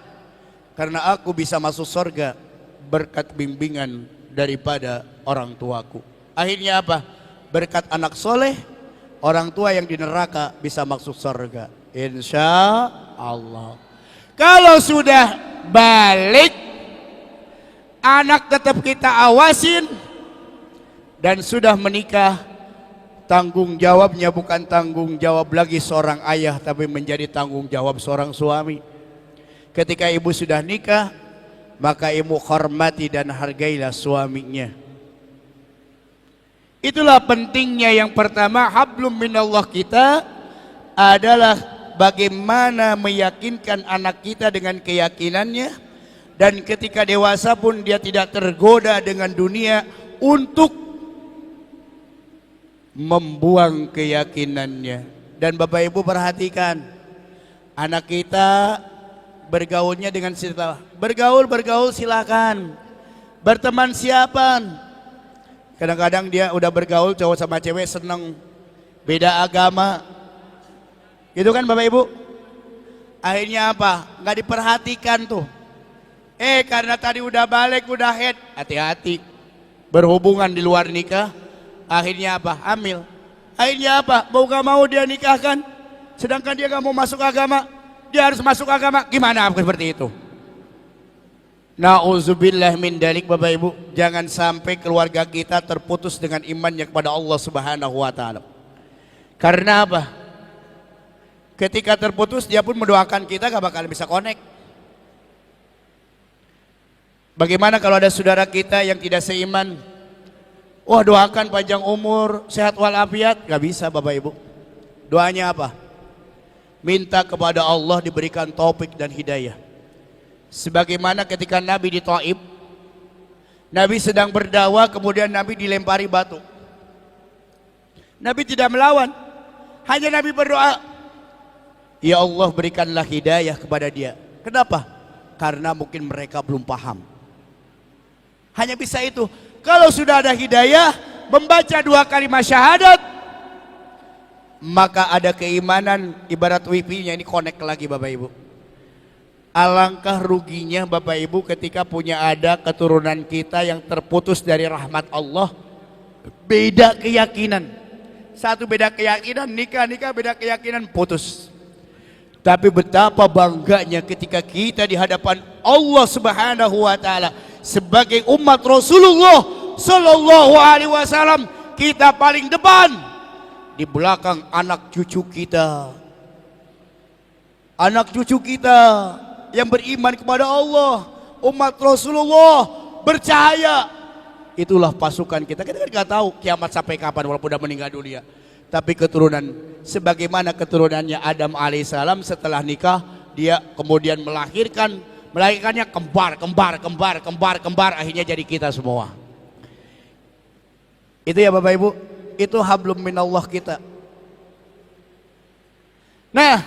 Karena aku bisa masuk surga berkat bimbingan daripada orang tuaku. Akhirnya apa? Berkat anak soleh, orang tua yang di neraka bisa masuk surga, insya Allah. Kalau sudah balik, anak tetap kita awasin, dan sudah menikah, tanggung jawabnya bukan tanggung jawab lagi seorang ayah, tapi menjadi tanggung jawab seorang suami. Ketika ibu sudah nikah, maka ibu hormati dan hargailah suaminya. Itulah pentingnya yang pertama, hablum minallah kita adalah bagaimana meyakinkan anak kita dengan keyakinannya, dan ketika dewasa pun dia tidak tergoda dengan dunia untuk membuang keyakinannya. Dan Bapak Ibu perhatikan, anak kita bergaulnya dengan siapa? Bergaul silakan. Berteman siapa? Kadang-kadang dia udah bergaul cowok sama cewek seneng beda agama. Gitu kan Bapak Ibu? Akhirnya apa? Nggak diperhatikan tuh. Karena tadi udah balik, udah head, hati-hati. Berhubungan di luar nikah, akhirnya apa? Hamil. Akhirnya apa? Mau gak mau dia nikahkan, sedangkan dia gak mau masuk agama, dia harus masuk agama. Gimana seperti itu? Na'udzubillah min dalik Bapak Ibu. Jangan sampai keluarga kita terputus dengan imannya kepada Allah Subhanahu wa ta'ala. Karena apa? Ketika terputus dia pun mendoakan kita gak bakal bisa connect. Bagaimana kalau ada saudara kita yang tidak seiman? Wah, doakan panjang umur, sehat walafiat. Gak bisa Bapak Ibu. Doanya apa? Minta kepada Allah diberikan taufik dan hidayah. Sebagaimana ketika Nabi di Taif, Nabi sedang berdakwah, kemudian Nabi dilempari batu. Nabi tidak melawan, hanya Nabi berdoa, ya Allah berikanlah hidayah kepada dia. Kenapa? Karena mungkin mereka belum paham. Hanya bisa itu. Kalau sudah ada hidayah, membaca 2 kalimat syahadat, maka ada keimanan. Ibarat wifi-nya ini connect lagi Bapak Ibu. Alangkah ruginya Bapak Ibu ketika punya ada keturunan kita yang terputus dari rahmat Allah. Beda keyakinan. Satu beda keyakinan, nikah beda keyakinan, putus. Tapi betapa bangganya ketika kita di hadapan Allah Subhanahu wa ta'ala sebagai umat Rasulullah Sallallahu Alaihi Wasallam, kita paling depan, di belakang anak cucu kita, anak cucu kita yang beriman kepada Allah, umat Rasulullah bercahaya. Itulah pasukan kita. Kita kan nggak tahu kiamat sampai kapan walaupun udah meninggal dunia. Tapi keturunan sebagaimana keturunannya Adam alaihissalam, setelah nikah dia kemudian melahirkannya kembar, akhirnya jadi kita semua. Itu ya Bapak Ibu, itu hablum minallah kita. Nah,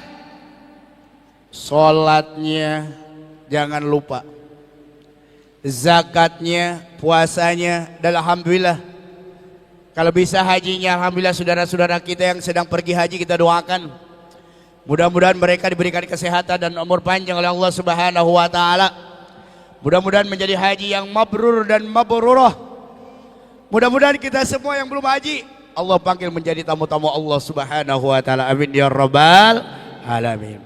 sholatnya jangan lupa, zakatnya, puasanya, dan alhamdulillah kalau bisa hajinya, alhamdulillah saudara-saudara kita yang sedang pergi haji kita doakan. Mudah-mudahan mereka diberikan kesehatan dan umur panjang oleh Allah Subhanahu wa ta'ala. Mudah-mudahan menjadi haji yang mabrur dan mabrurah. Mudah-mudahan kita semua yang belum haji, Allah panggil menjadi tamu-tamu Allah Subhanahu wa ta'ala. Amin ya rabbal alamin.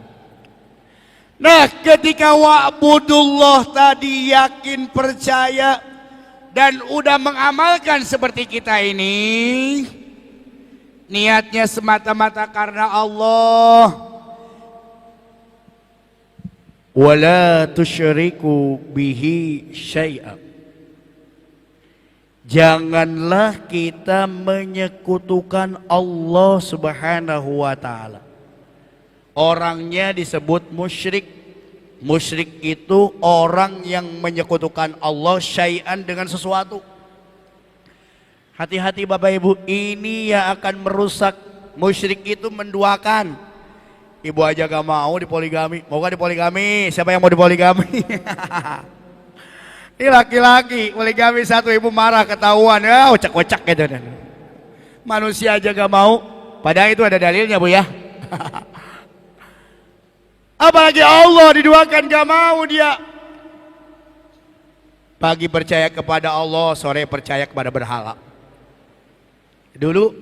Nah, ketika wa'budullah tadi yakin, percaya, dan udah mengamalkan seperti kita ini, niatnya semata-mata karena Allah. Wala tusyriku bihi syai'a. Janganlah kita menyekutukan Allah Subhanahu wa ta'ala. Orangnya disebut musyrik. Musyrik itu orang yang menyekutukan Allah syai'an dengan sesuatu. Hati-hati Bapak Ibu, ini yang akan merusak. Musyrik itu menduakan. Ibu aja gak mau dipoligami. Mau gak dipoligami? Siapa yang mau dipoligami? Ini laki-laki poligami satu, ibu marah ketahuan, ya ocak-ocak gitu. Manusia aja gak mau, padahal itu ada dalilnya Bu ya. Apalagi Allah diduakan gak mau dia. Pagi percaya kepada Allah, sore percaya kepada berhala. Dulu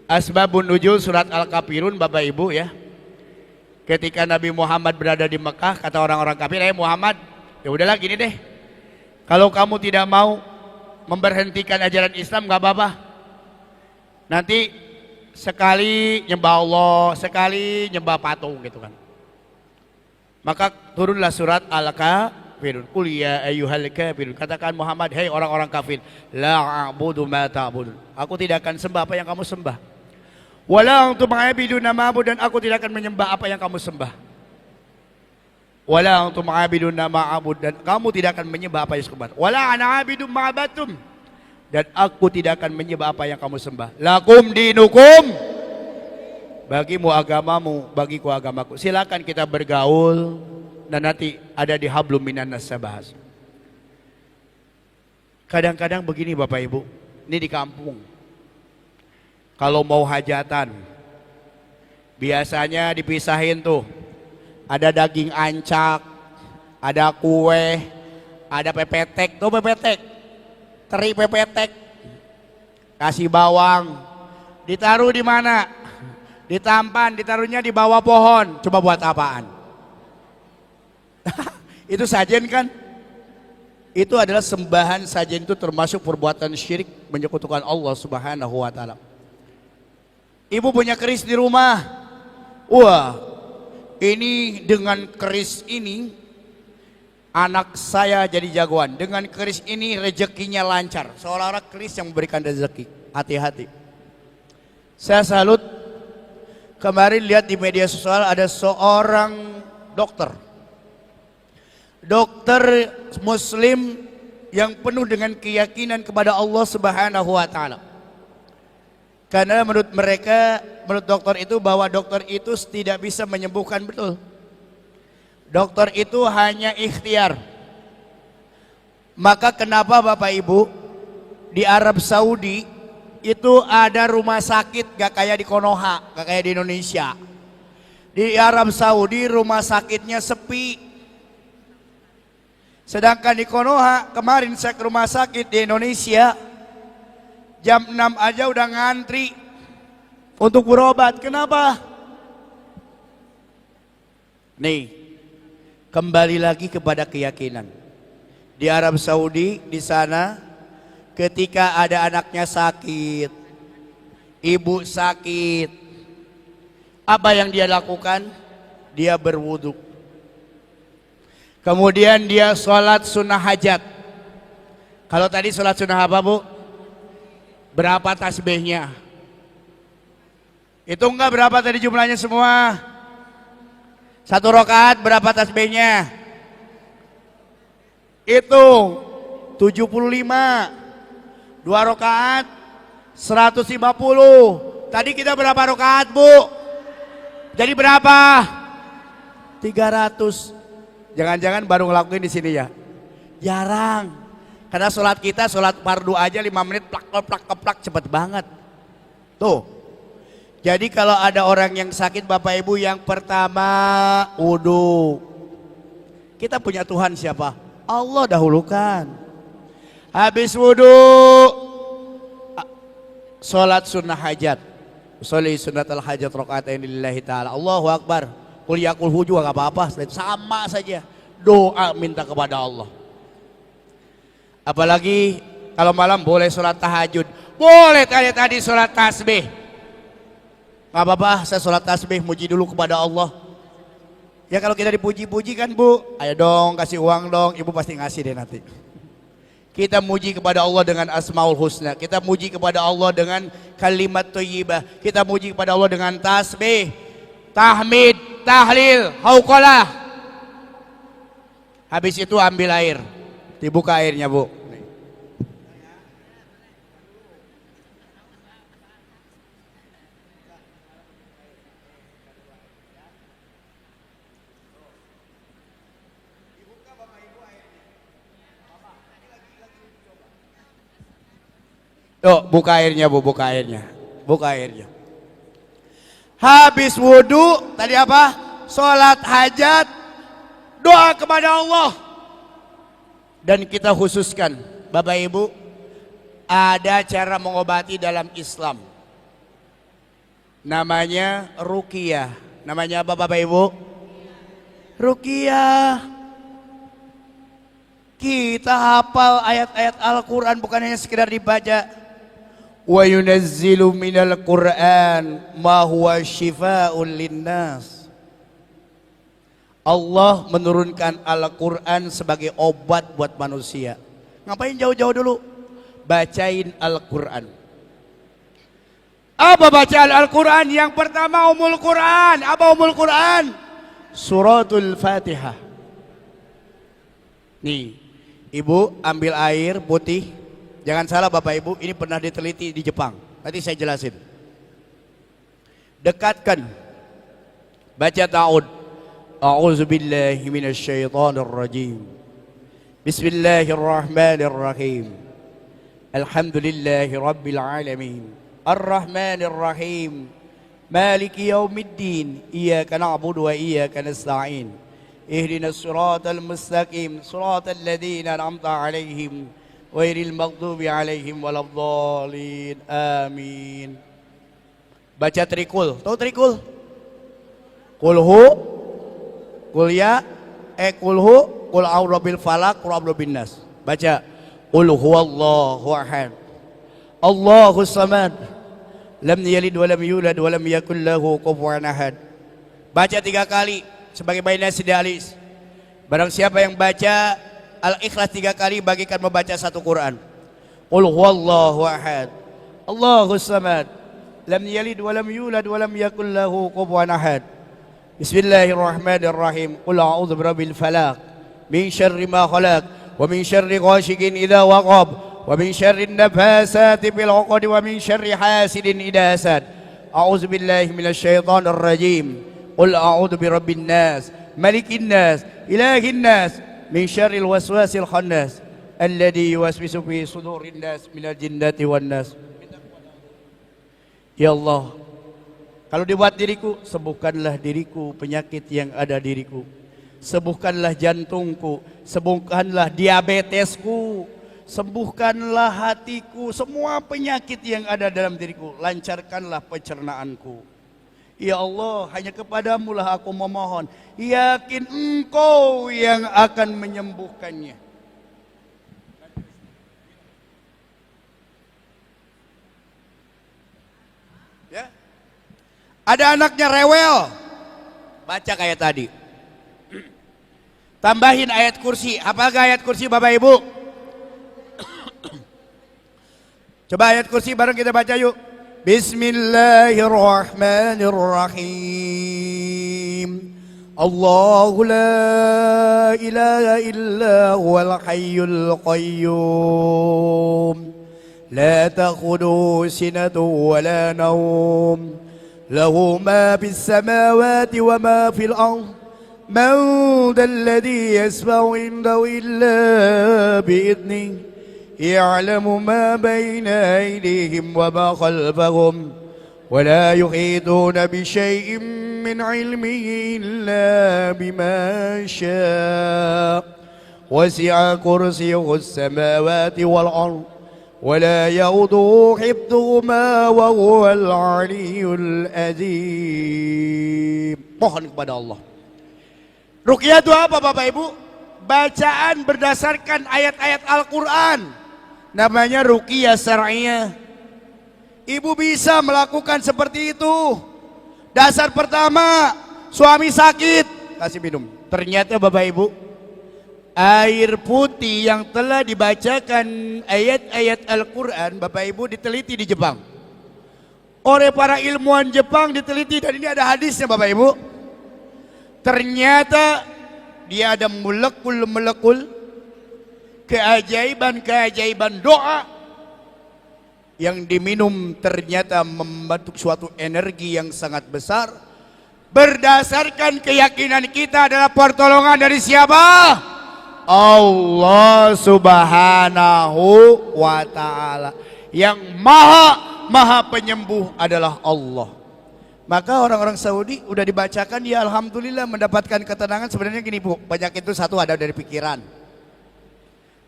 asbabun nuzul surat Al-Kafirun Bapak Ibu ya. Ketika Nabi Muhammad berada di Mekah, kata orang-orang kafir, Muhammad, ya udahlah gini deh. Kalau kamu tidak mau memberhentikan ajaran Islam nggak apa-apa. Nanti sekali nyembah Allah, sekali nyembah patung gitu kan. Maka turunlah surat Al-Kafirun. Qul ya ayyuhal kafirun. Katakan Muhammad, hei orang-orang kafir, la a'budu ma ta'budun. Aku tidak akan sembah apa yang kamu sembah. Wala antum a'biduna ma a'bud, dan aku tidak akan menyembah apa yang kamu sembah. Wala antum a'biduna ma a'bud, dan kamu tidak akan menyembah apa yang sembah. Wala ana a'bidu ma abattum, dan aku tidak akan menyembah apa yang kamu sembah. Lakum dinukum, bagimu agamamu, bagiku agamaku. Silakan kita bergaul dan nanti ada di hablum minan nas bahas. Kadang-kadang begini Bapak Ibu, ini di kampung. Kalau mau hajatan, biasanya dipisahin tuh. Ada daging ancak, ada kue, ada pepetek. Tuh pepetek, teri pepetek. Kasih bawang. Ditaruh di mana? Ditampan, ditaruhnya di bawah pohon. Coba buat apaan? Itu sajen kan? Itu adalah sembahan. Sajen itu termasuk perbuatan syirik, menyekutukan Allah Subhanahu wa taala. Ibu punya keris di rumah. Wah, ini dengan keris ini anak saya jadi jagoan. Dengan keris ini rezekinya lancar. Seolah-olah keris yang memberikan rezeki. Hati-hati. Saya salut. Kemarin lihat di media sosial ada seorang dokter. Dokter muslim yang penuh dengan keyakinan kepada Allah Subhanahu wa taala. Karena menurut mereka, menurut dokter itu, bahwa dokter itu tidak bisa menyembuhkan betul. Dokter itu hanya ikhtiar. Maka kenapa Bapak Ibu di Arab Saudi itu ada rumah sakit gak kayak di Konoha, gak kayak di Indonesia. Di Arab Saudi rumah sakitnya sepi. Sedangkan di Konoha, kemarin saya ke rumah sakit di Indonesia, jam 6 aja udah ngantri untuk berobat. Kenapa? Nih, kembali lagi kepada keyakinan. Di Arab Saudi, di sana, ketika ada anaknya sakit, ibu sakit, apa yang dia lakukan? Dia berwudu. Kemudian dia sholat sunnah hajat. Kalau tadi sholat sunnah apa Bu? Berapa tasbihnya? Itu enggak berapa tadi jumlahnya semua? Satu rakaat berapa tasbihnya? Itu 75. Dua rakaat 150. Tadi kita berapa rakaat Bu? Jadi berapa? 300. Jangan-jangan baru ngelakuin di sini ya? Jarang. Karena sholat kita, sholat fardu aja 5 menit plak cepet banget. Tuh. Jadi kalau ada orang yang sakit Bapak Ibu, yang pertama wudu. Kita punya Tuhan siapa? Allah dahulukan. Habis wudu, sholat sunnah hajat. Sholli sunnatal hajat rakaatain lillahi ta'ala. Allahu Akbar. Qul yakul hu juga gak apa-apa, sama saja. Doa minta kepada Allah. Apalagi kalau malam boleh sholat tahajud. Boleh tadi sholat tasbih. Gak apa-apa, saya sholat tasbih, muji dulu kepada Allah. Ya kalau kita dipuji-puji kan Bu, ayo dong kasih uang dong, Ibu pasti ngasih deh nanti. Kita muji kepada Allah dengan asmaul husna. Kita muji kepada Allah dengan kalimat thayyibah. Kita muji kepada Allah dengan tasbih, tahmid, tahlil, hauqalah. Habis itu ambil air. Dibuka airnya Bu. Tuh, buka airnya Bu, buka airnya. Buka airnya. Habis wudhu, tadi apa? Sholat hajat, doa kepada Allah. Dan kita khususkan, Bapak Ibu, ada cara mengobati dalam Islam. Namanya ruqyah. Namanya apa Bapak Ibu? Ruqyah. Kita hafal ayat-ayat Al-Quran bukan hanya sekedar dibaca. Wa yunazzilu minal Qur'an ma huwa shifaa'un linnas. Allah menurunkan Al-Quran sebagai obat buat manusia. Ngapain jauh-jauh dulu? Bacain Al-Quran. Apa bacaan Al-Quran? Yang pertama Ummul Quran. Apa Ummul Quran? Suratul Fatihah. Nih, ibu ambil air putih. Jangan salah Bapak Ibu, ini pernah diteliti di Jepang. Nanti saya jelasin. Dekatkan. Baca ta'ud. A'udzu billahi minasyaitonir rajim. Bismillahirrahmanirrahim. Alhamdulillahi rabbil alamin. Ar-Rahmanir Rahim. Maliki yaumiddin. Iyyaka na'budu wa iyyaka nasta'in. Ihdinas siratal mustaqim. Siratal ladzina an'amta 'alaihim ghairil maghdubi 'alaihim waladdallin. Amin. Baca trikul. Tahu trikul? Kulhu, kulya, kulhu, kul a'udzu bil falaq, kul a'udzu bin nas. Baca. Qul huwallahu ahad. Allahus samad. Lam yalid wa lam yulad wa lam yakul lahu kufuwan ahad. Baca 3 kali sebagai baina sidalis. Barang siapa yang baca Al-Ikhlas 3 kali bagikan membaca 1 Quran. Qul huwallahu ahad. Allahus samad. Lam yalid wa lam yulad wa lam yakul lahu kufuwan ahad. Bismillahirrahmanirrahim. Qul a'udzu birabbil falaq min syarri ma khalaq wa min syarri ghasiqin idza waqab wa min syarri nafasati fil 'uqad wa min syarri hasidin idza hasad. A'udzu billahi minasyaitonir rajim. Qul a'udzu birabbin nas, malikin nas, ilahin nas, min syarril waswasil khannas alladzi yuwaswisu fi sudurin nas minal jinnati wan nas. Ya Allah, kalau dibuat diriku, sembuhkanlah diriku penyakit yang ada diriku. Sembuhkanlah jantungku, sembuhkanlah diabetesku, sembuhkanlah hatiku, semua penyakit yang ada dalam diriku, lancarkanlah pencernaanku. Ya Allah, hanya kepadamu lah aku memohon, yakin Engkau yang akan menyembuhkannya. Ya. Ada anaknya rewel, baca kayak tadi. Tambahin ayat kursi. Apakah ayat kursi Bapak Ibu? Coba ayat kursi bareng kita baca yuk. Bismillahirrahmanirrahim. Allahu la ilaha illa huwal hayyul qayyum. La ta'khudhuhu sinatun wa la nawm. Lahu ma fis samawati wa ma fil ardh. من ذا الذي يشفع عنده إلا بإذنه يعلم ما بين أيديهم وما خلفهم ولا يحيطون بشيء من علمه إلا بما شاء وسع كرسيه السماوات والأرض ولا يؤوده حفظهما وهو العلي العظيم. Mohon kepada Allah. Ruqyah itu apa Bapak Ibu? Bacaan berdasarkan ayat-ayat Al-Quran. Namanya ruqyah syar'iyah. Ibu bisa melakukan seperti itu. Dasar pertama, suami sakit, kasih minum. Ternyata Bapak Ibu, air putih yang telah dibacakan ayat-ayat Al-Quran, Bapak Ibu diteliti di Jepang. Oleh para ilmuwan Jepang diteliti, dan ini ada hadisnya Bapak Ibu. Ternyata dia ada molekul-molekul keajaiban-keajaiban doa yang diminum ternyata membentuk suatu energi yang sangat besar. Berdasarkan keyakinan kita adalah pertolongan dari siapa? Allah Subhanahu wa ta'ala. Yang maha penyembuh adalah Allah. Maka orang-orang Saudi udah dibacakan, ya alhamdulillah mendapatkan ketenangan. Sebenarnya gini Bu, banyak itu satu ada dari pikiran.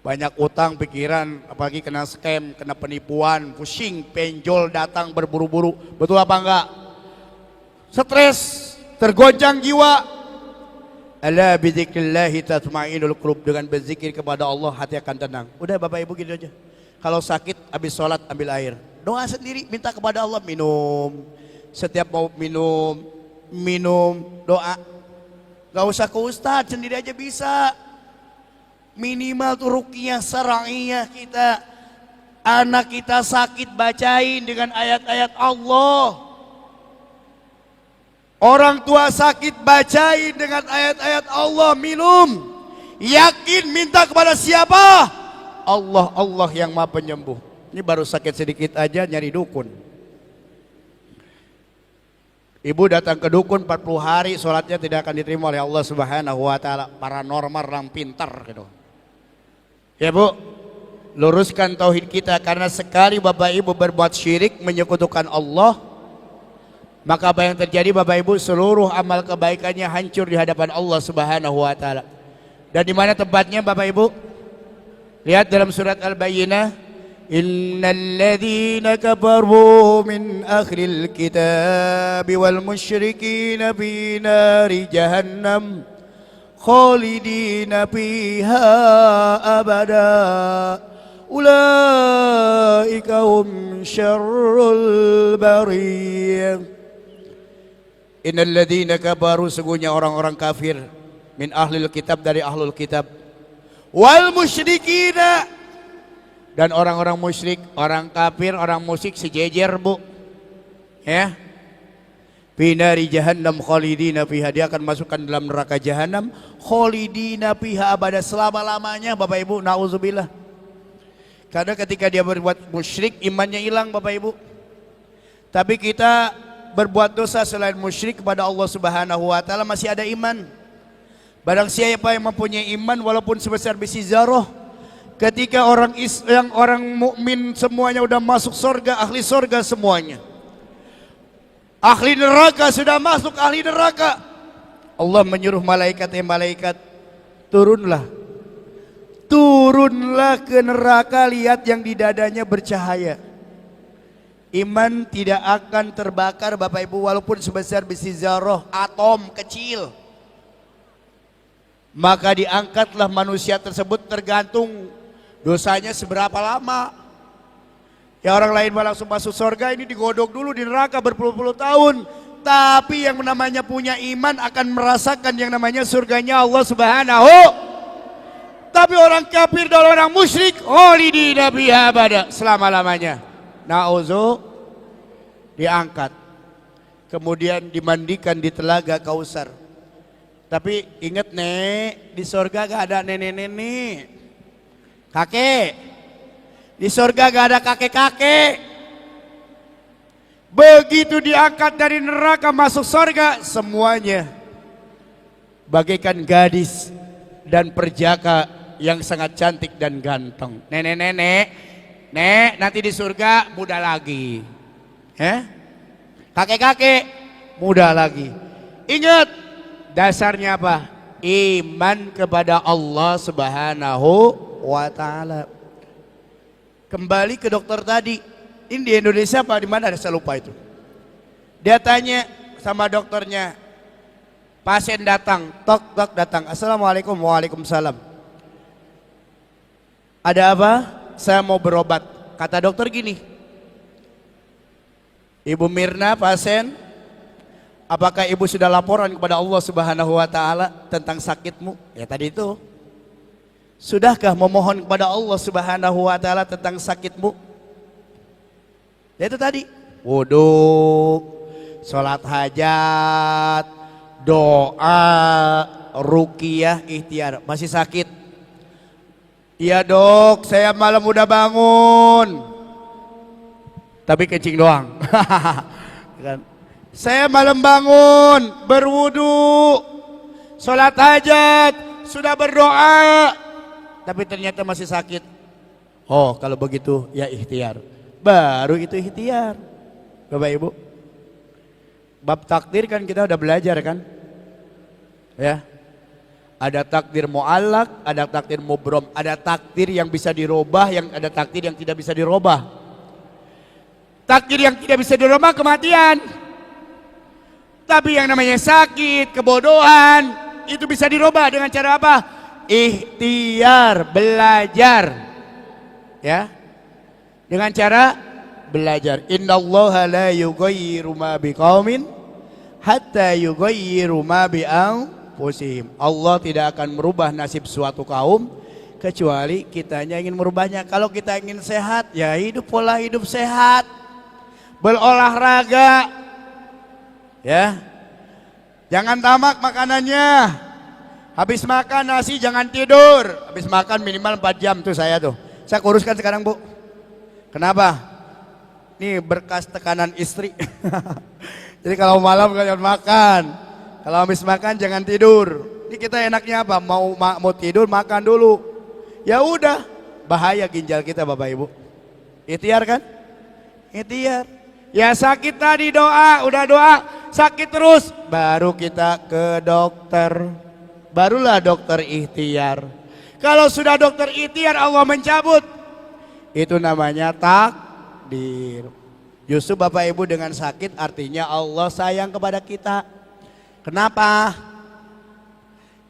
Banyak utang pikiran, apalagi kena scam, kena penipuan, pusing, penjol datang berburu-buru. Betul apa enggak? Stres, tergoncang jiwa. Ala bidzikrillahi tatma'innul qulub, dengan berzikir kepada Allah hati akan tenang. Udah Bapak Ibu gitu aja. Kalau sakit habis sholat ambil air. Doa sendiri, minta kepada Allah, minum. Setiap mau minum, doa. Gak usah ke ustadz, sendiri aja bisa. Minimal tuh ruqyah syar'iyah kita. Anak kita sakit, bacain dengan ayat-ayat Allah. Orang tua sakit, bacain dengan ayat-ayat Allah, minum. Yakin minta kepada siapa? Allah, Allah yang Maha Penyembuh. Ini baru sakit sedikit aja nyari dukun. Ibu datang ke dukun 40 hari sholatnya tidak akan diterima oleh Allah Subhanahu wa taala. Paranormal, orang pintar gitu. Ya Bu, luruskan tauhid kita, karena sekali Bapak Ibu berbuat syirik menyekutukan Allah, maka apa yang terjadi Bapak Ibu, seluruh amal kebaikannya hancur di hadapan Allah Subhanahu wa taala. Dan di mana tempatnya Bapak Ibu? Lihat dalam surat Al-Bayyinah, innal ladzina kafaru min ahlil kitab wal musyrikin fi nari jahannam khalidina fiha abada ulaika hum syarrul bariyah. Innal ladzina kafaru, sungguhnya orang-orang kafir, min ahlil kitab, dari ahlul kitab, wal musyrikina, dan orang-orang musyrik, orang kafir, orang musyrik sejejer Bu. Ya. Fi nari jahannam khalidina fiha, dia akan masukkan dalam neraka jahanam, khalidina fiha abada, selama-lamanya Bapak Ibu, nauzubillah. Karena ketika dia berbuat musyrik, imannya hilang Bapak Ibu. Tapi kita berbuat dosa selain musyrik kepada Allah Subhanahu wa taala masih ada iman. Barang siapa yang mempunyai iman walaupun sebesar biji zarah, ketika orang mukmin semuanya udah masuk surga, ahli surga semuanya. Ahli neraka sudah masuk ahli neraka. Allah menyuruh malaikat, malaikat turunlah. Turunlah ke neraka, lihat yang di dadanya bercahaya. Iman tidak akan terbakar Bapak Ibu walaupun sebesar biji zarah, atom kecil. Maka diangkatlah manusia tersebut, tergantung dosanya seberapa lama. Ya orang lain malah langsung masuk surga, ini digodok dulu di neraka berpuluh-puluh tahun. Tapi yang namanya punya iman akan merasakan yang namanya surganya Allah Subhanahu. Tapi orang kafir dan orang musyrik, khalidina fiha abada, selama-lamanya. Nauzu, diangkat. Kemudian dimandikan di telaga Kausar. Tapi ingat nek, di surga gak ada nenek-nenek, kakek. Di surga gak ada kakek-kakek. Begitu diangkat dari neraka masuk surga, semuanya bagaikan gadis dan perjaka yang sangat cantik dan ganteng. Nenek-nenek, nek nanti di surga muda lagi. Kakek-kakek muda lagi. Ingat, dasarnya apa? Iman kepada Allah Subhanahu wa taala. Kembali ke dokter tadi. Ini di Indonesia apa di mana, saya lupa itu. Dia tanya sama dokternya. Pasien datang, tok datang. Assalamualaikum, waalaikumsalam. Ada apa? Saya mau berobat. Kata dokter gini. Ibu Mirna pasien, apakah ibu sudah laporan kepada Allah Subhanahu wa taala tentang sakitmu? Ya tadi itu. Sudahkah memohon kepada Allah Subhanahu wa taala tentang sakitmu? Ya itu tadi. Wudu, sholat hajat, doa, ruqyah, ikhtiar. Masih sakit? Iya dok, saya malam udah bangun. Tapi kencing doang. Saya malam bangun, berwudu, sholat hajat, sudah berdoa, tapi ternyata masih sakit. Oh kalau begitu ya ikhtiar. Baru itu ikhtiar. Bapak Ibu, bab takdir kan kita udah belajar kan. Ya, ada takdir mu'allaq, ada takdir mubrom, ada takdir yang bisa dirubah, yang ada takdir yang tidak bisa dirubah. Takdir yang tidak bisa dirubah kematian. Tapi yang namanya sakit, kebodohan, itu bisa dirubah dengan cara apa? Ikhtiar, belajar. Ya. Dengan cara belajar. Innallaha la yughayyiru ma biqaumin hatta yughayyiru ma bi anfusihim. Allah tidak akan merubah nasib suatu kaum kecuali kitanya ingin merubahnya. Kalau kita ingin sehat, ya hidup pola hidup sehat. Berolahraga. Ya. Jangan tamak makanannya. Habis makan nasi jangan tidur. Habis makan minimal 4 jam tuh saya tuh. Saya kuruskan sekarang, Bu. Kenapa? Ini berkas tekanan istri. Jadi kalau malam jangan makan. Kalau habis makan jangan tidur. Ini kita enaknya apa? Mau tidur makan dulu. Ya udah, bahaya ginjal kita Bapak Ibu. Ikhtiar kan? Ikhtiar. Ya sakit tadi doa, udah doa, sakit terus, baru kita ke dokter. Barulah dokter ikhtiar. Kalau sudah dokter ikhtiar Allah mencabut, itu namanya takdir. Justru Bapak Ibu dengan sakit artinya Allah sayang kepada kita. Kenapa?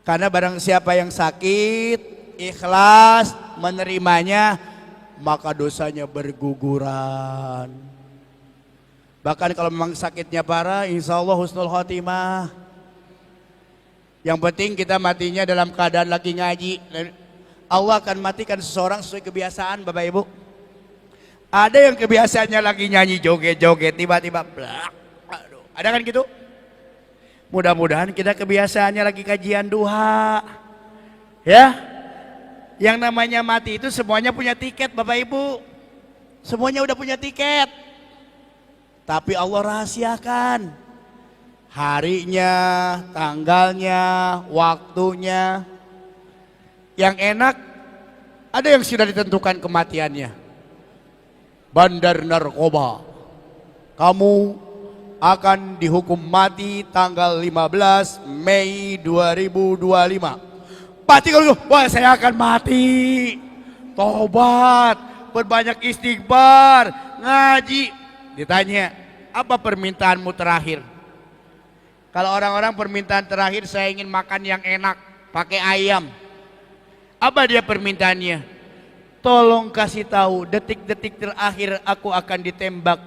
Karena barang siapa yang sakit ikhlas menerimanya, maka dosanya berguguran. Bahkan kalau memang sakitnya parah, insya Allah husnul khotimah. Yang penting kita matinya dalam keadaan lagi ngaji. Allah akan matikan seseorang sesuai kebiasaan Bapak Ibu. Ada yang kebiasaannya lagi nyanyi joget-joget, tiba-tiba aduh, ada kan gitu? Mudah-mudahan kita kebiasaannya lagi kajian duha. Ya. Yang namanya mati itu semuanya punya tiket Bapak Ibu. Semuanya udah punya tiket. Tapi Allah rahasiakan harinya, tanggalnya, waktunya. Yang enak ada yang sudah ditentukan kematiannya. Bandar narkoba. Kamu akan dihukum mati tanggal 15 Mei 2025. Pasti kalau wah saya akan mati. Tobat, berbanyak istighfar, ngaji. Ditanya, apa permintaanmu terakhir? Kalau orang-orang permintaan terakhir saya ingin makan yang enak, pakai ayam. Apa dia permintaannya? Tolong kasih tahu detik-detik terakhir aku akan ditembak.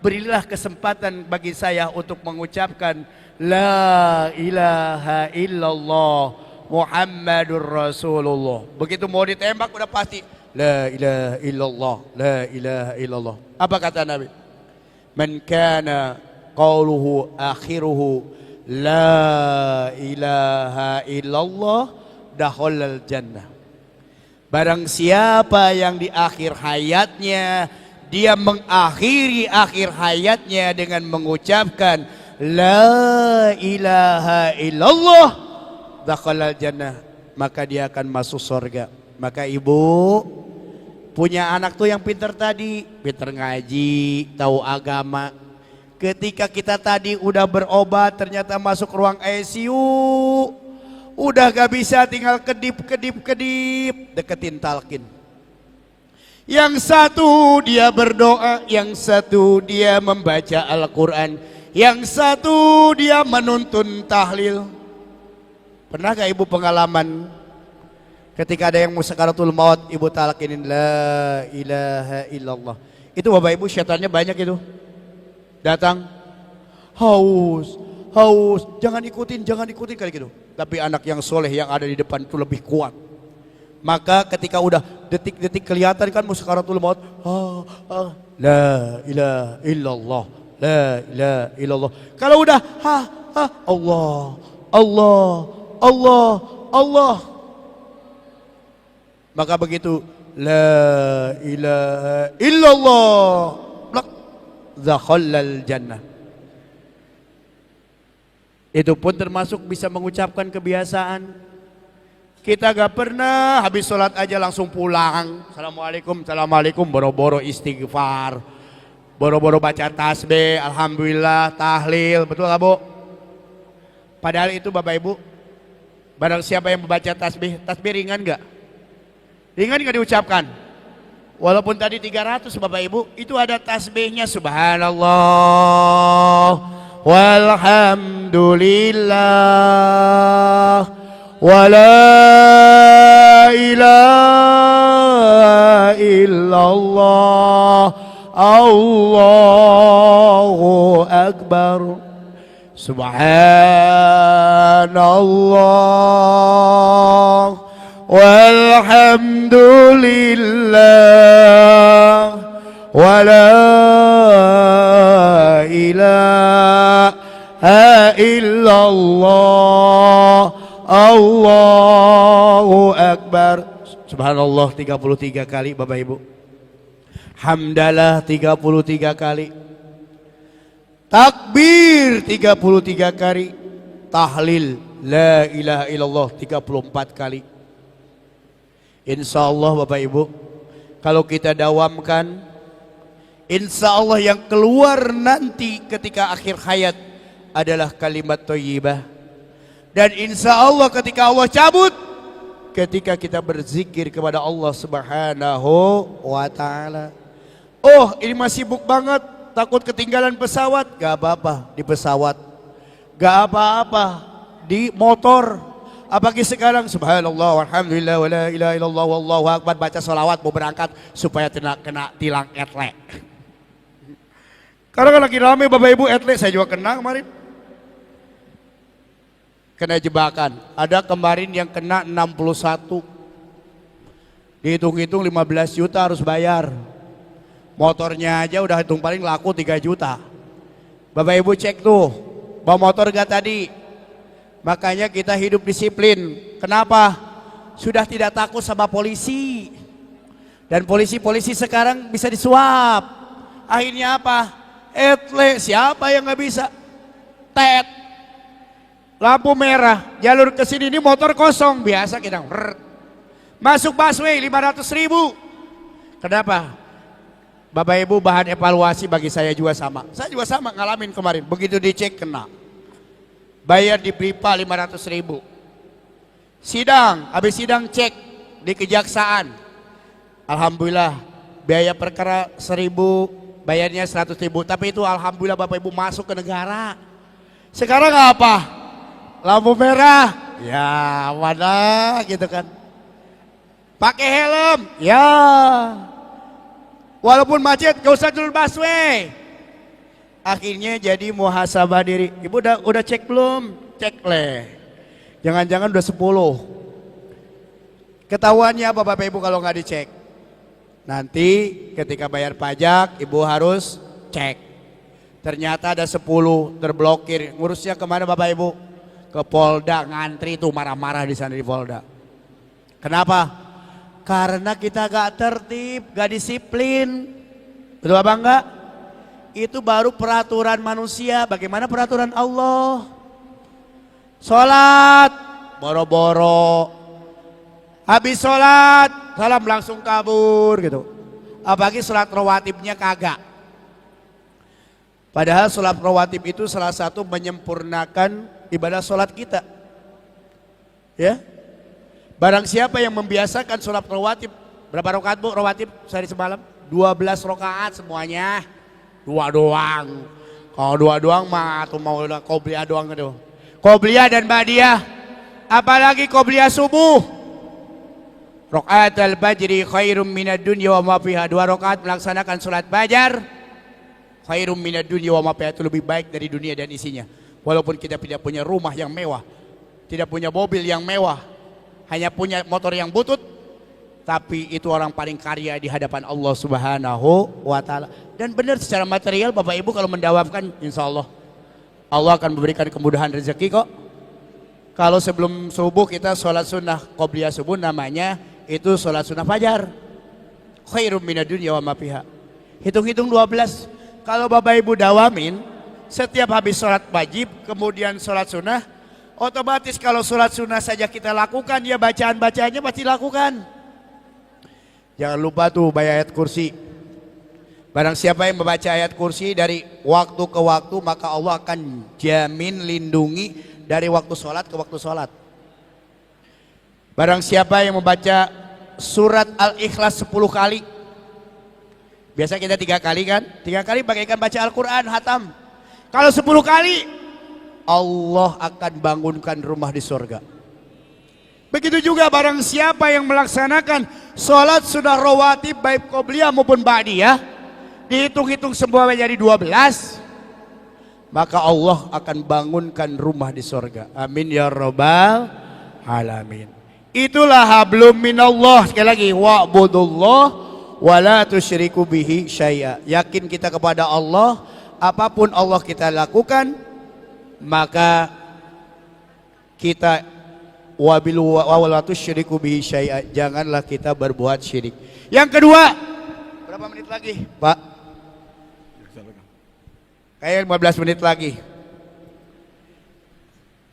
Berilah kesempatan bagi saya untuk mengucapkan La ilaha illallah Muhammadur Rasulullah. Begitu mau ditembak udah pasti La ilaha illallah, La ilaha illallah. Apa kata Nabi? Man kana qauluhu akhiruhu La ilaha illallah dakhalal jannah. Barang siapa yang di akhir hayatnya dia mengakhiri akhir hayatnya dengan mengucapkan La ilaha illallah dakhalal jannah, maka dia akan masuk surga. Maka ibu punya anak tuh yang pintar tadi, pintar ngaji, tahu agama. Ketika kita tadi udah berobat ternyata masuk ruang ICU, udah gak bisa, tinggal kedip, deketin talqin. Yang satu dia berdoa, yang satu dia membaca Al-Quran, yang satu dia menuntun tahlil. Pernah gak ibu pengalaman ketika ada yang sakaratul maut, ibu talqinin La ilaha illallah. Itu Bapak Ibu syaitannya banyak itu. Datang, haus, jangan ikutin kayak gitu. Tapi anak yang soleh yang ada di depan itu lebih kuat. Maka ketika udah detik-detik kelihatan kan sakaratul maut, La ilaha illallah, La ilaha illallah. Kalau udah Allah. Maka begitu La ilaha illallah, dakhalal jannah. Itu pun termasuk bisa mengucapkan kebiasaan. Kita gak pernah habis sholat aja langsung pulang. Assalamualaikum, boro-boro istighfar, boro-boro baca tasbih, alhamdulillah, tahlil, betul gak Bu? Padahal itu Bapak Ibu, barang siapa yang membaca tasbih ringan gak? Ringan gak diucapkan? Walaupun tadi 300 Bapak Ibu, itu ada tasbihnya subhanallah walhamdulillah walhamdulillah wa la ilaha illallah Allahu akbar subhanallah walhamdulillah wa la ilaha illallah Allahu akbar. Subhanallah 33 kali Bapak Ibu. Hamdalah 33 kali. Takbir 33 kali. Tahlil la ilaha illallah 34 kali. Insya Allah Bapak Ibu, kalau kita dawamkan, insya Allah yang keluar nanti ketika akhir hayat adalah kalimat thayyibah. Dan insya Allah ketika Allah cabut, ketika kita berzikir kepada Allah Subhanahu wa ta'ala. Oh, ini masih sibuk banget, takut ketinggalan pesawat. Gak apa-apa di pesawat, gak apa-apa di motor. Apalagi sekarang subhanallah walhamdulillah wa la ilaha illallah wallahu akbar, baca sholawat mau berangkat supaya tidak kena tilang etle. Karena lagi rame Bapak Ibu etle, saya juga kena kemarin. Kena jebakan. Ada kemarin yang kena 61. Dihitung-hitung 15 juta harus bayar. Motornya aja udah hitung paling laku 3 juta. Bapak Ibu cek tuh, bawa motor gak tadi? Makanya kita hidup disiplin. Kenapa? Sudah tidak takut sama polisi. Dan polisi-polisi sekarang bisa disuap. Akhirnya apa? Etle, siapa yang gak bisa? Tet. Lampu merah, jalur ke sini ini motor kosong. Biasa kita masuk busway 500.000. Kenapa? Bapak Ibu, bahan evaluasi bagi saya juga sama. Saya juga sama ngalamin kemarin. Begitu dicek kena. Bayar di Bripa 500.000. Sidang, habis sidang cek di kejaksaan. Alhamdulillah biaya perkara 1.000, bayarnya 100.000. Tapi itu alhamdulillah Bapak Ibu masuk ke negara. Sekarang apa? Lampu merah, ya mana gitu kan. Pakai helm, ya. Walaupun macet gak usah jalur busway. Akhirnya jadi muhasabah diri. Ibu udah cek belum? Cek leh. Jangan-jangan udah 10. Ketahuannya apa Bapak Ibu kalau nggak dicek? Nanti ketika bayar pajak Ibu harus cek. Ternyata ada 10 terblokir. Ngurusnya kemana Bapak Ibu? Ke Polda, ngantri tuh marah-marah di sana di Polda. Kenapa? Karena kita gak tertib, gak disiplin. Betul apa enggak? Itu baru peraturan manusia. Bagaimana peraturan Allah? Sholat boro-boro, habis sholat salam langsung kabur gitu. Apalagi sholat rawatibnya kagak. Padahal sholat rawatib itu salah satu menyempurnakan ibadah sholat kita. Ya, barang siapa yang membiasakan sholat rawatib, berapa rakaat Bu rawatib sehari semalam? 12 rakaat semuanya. 2 doang. Kalau 2 doang mah atau mau qobliyah doang gitu. Qobliyah dan ba'diyah. Apalagi qobliyah subuh. Rakaat al-fajri khairum minad dunya wa ma fiha. 2 rakaat melaksanakan salat fajar. Khairum minad dunya wa ma fiha, itu lebih baik dari dunia dan isinya. Walaupun kita tidak punya rumah yang mewah, tidak punya mobil yang mewah, hanya punya motor yang butut, tapi itu orang paling kaya di hadapan Allah Subhanahu wa ta'ala. Dan benar secara material Bapak Ibu kalau mendawamkan, insya Allah Allah akan memberikan kemudahan rezeki kok. Kalau sebelum subuh kita sholat sunnah qobliyah subuh, namanya itu sholat sunnah fajar. Khairum minad dunya wa ma fiha. Hitung-hitung 12. Kalau Bapak Ibu dawamin, setiap habis sholat wajib kemudian sholat sunnah, otomatis kalau sholat sunnah saja kita lakukan, ya bacaan-bacaannya pasti lakukan. Jangan lupa tuh baca ayat kursi. Barang siapa yang membaca ayat kursi dari waktu ke waktu, maka Allah akan jamin lindungi dari waktu sholat ke waktu sholat. Barang siapa yang membaca surat Al-Ikhlas 10 kali. Biasa kita 3 kali kan? 3 kali bagaikan baca Al-Quran, hatam. Kalau 10 kali, Allah akan bangunkan rumah di surga. Begitu juga barang siapa yang melaksanakan sholat sunnah rawatib baik qobliyah maupun ba'diyah, dihitung-hitung semua menjadi 12, maka Allah akan bangunkan rumah di surga. Amin ya rabbal alamin. Itulah hablum minallah. Sekali lagi, wa'budullah wa la tusyriku bihi syai'a. Yakin kita kepada Allah, apapun Allah kita lakukan, maka kita wabil wa la tusyriku bihi syai'a, janganlah kita berbuat syirik. Yang kedua, berapa menit lagi, Pak? Kayak 15 menit lagi.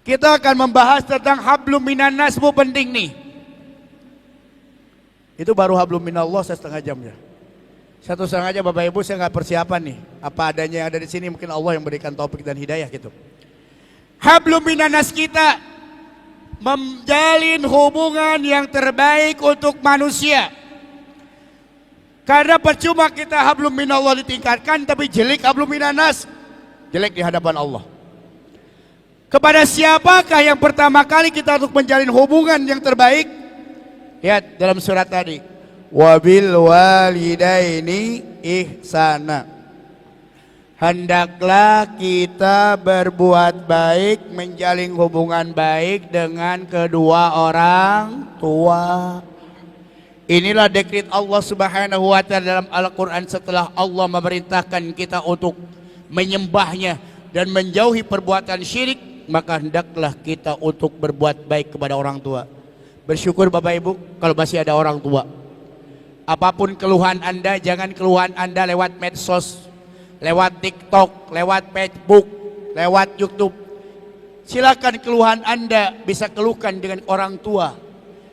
Kita akan membahas tentang hablum minan nas, bu, penting nih. Itu baru hablum minallah setengah jam ya. 1,5 jam Bapak Ibu, saya nggak persiapan nih. Apa adanya yang ada di sini, mungkin Allah yang berikan taufik dan hidayah gitu. Hablum minan nas kita menjalin hubungan yang terbaik untuk manusia. Karena percuma kita hablum minallah ditingkatkan tapi jelek hablum minanas, jelek di hadapan Allah. Kepada siapakah yang pertama kali kita untuk menjalin hubungan yang terbaik? Lihat dalam surat tadi, wabil walidaini ihsana. Hendaklah kita berbuat baik, menjalin hubungan baik dengan kedua orang tua. Inilah dekret Allah Subhanahu wa taala dalam Al-Qur'an setelah Allah memerintahkan kita untuk menyembahnya dan menjauhi perbuatan syirik, maka hendaklah kita untuk berbuat baik kepada orang tua. Bersyukur Bapak Ibu kalau masih ada orang tua. Apapun keluhan Anda, jangan keluhan Anda lewat medsos, lewat TikTok, lewat Facebook, lewat YouTube. Silakan keluhan Anda bisa keluhkan dengan orang tua.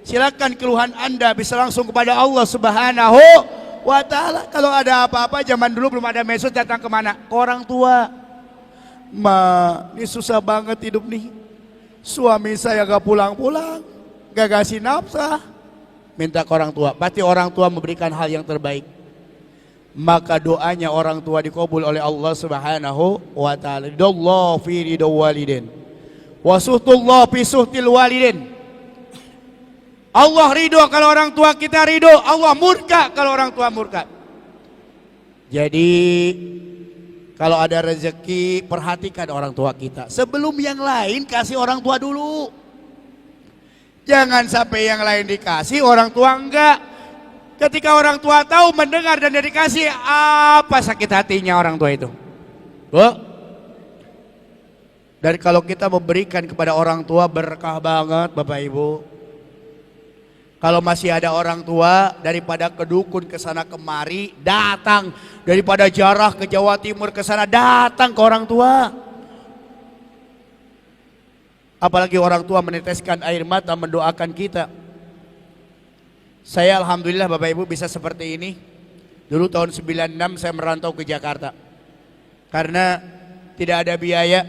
Silakan keluhan Anda bisa langsung kepada Allah Subhanahu wa taala. Kalau ada apa-apa, zaman dulu belum ada medsos, datang kemana? Ke orang tua. Ma, ini susah banget hidup nih. Suami saya gak pulang-pulang, gak kasih nafkah. Minta ke orang tua. Pasti orang tua memberikan hal yang terbaik. Maka doanya orang tua dikabul oleh Allah Subhanahu wa taala. Ridallahu fi ridha walidin wa suhtullah fi suhtil walidin. Allah ridho kalau orang tua kita ridho, Allah murka kalau orang tua murka. Jadi kalau ada rezeki, perhatikan orang tua kita. Sebelum yang lain, kasih orang tua dulu. Jangan sampai yang lain dikasih, orang tua enggak. Ketika orang tua tahu, mendengar dan dikasih, apa sakit hatinya orang tua itu? Bu, dan kalau kita memberikan kepada orang tua, berkah banget Bapak Ibu. Kalau masih ada orang tua, daripada ke dukun ke sana kemari, datang. Daripada jarah ke Jawa Timur ke sana, datang ke orang tua. Apalagi orang tua meneteskan air mata mendoakan kita. Saya alhamdulillah Bapak Ibu bisa seperti ini. Dulu tahun 96 saya merantau ke Jakarta. Karena tidak ada biaya.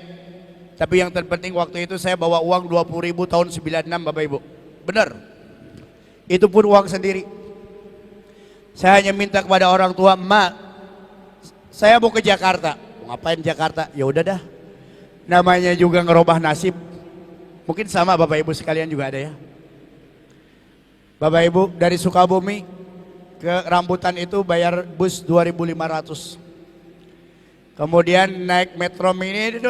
Tapi yang terpenting waktu itu saya bawa uang 20.000 tahun 96 Bapak Ibu. Benar. Itu pun uang sendiri. Saya hanya minta kepada orang tua, "Ma, saya mau ke Jakarta." "Ngapain Jakarta?" "Ya udah dah. Namanya juga ngerubah nasib." Mungkin sama Bapak Ibu sekalian juga ada ya. Bapak Ibu dari Sukabumi ke Rambutan itu bayar bus 2.500. Kemudian naik metro mini itu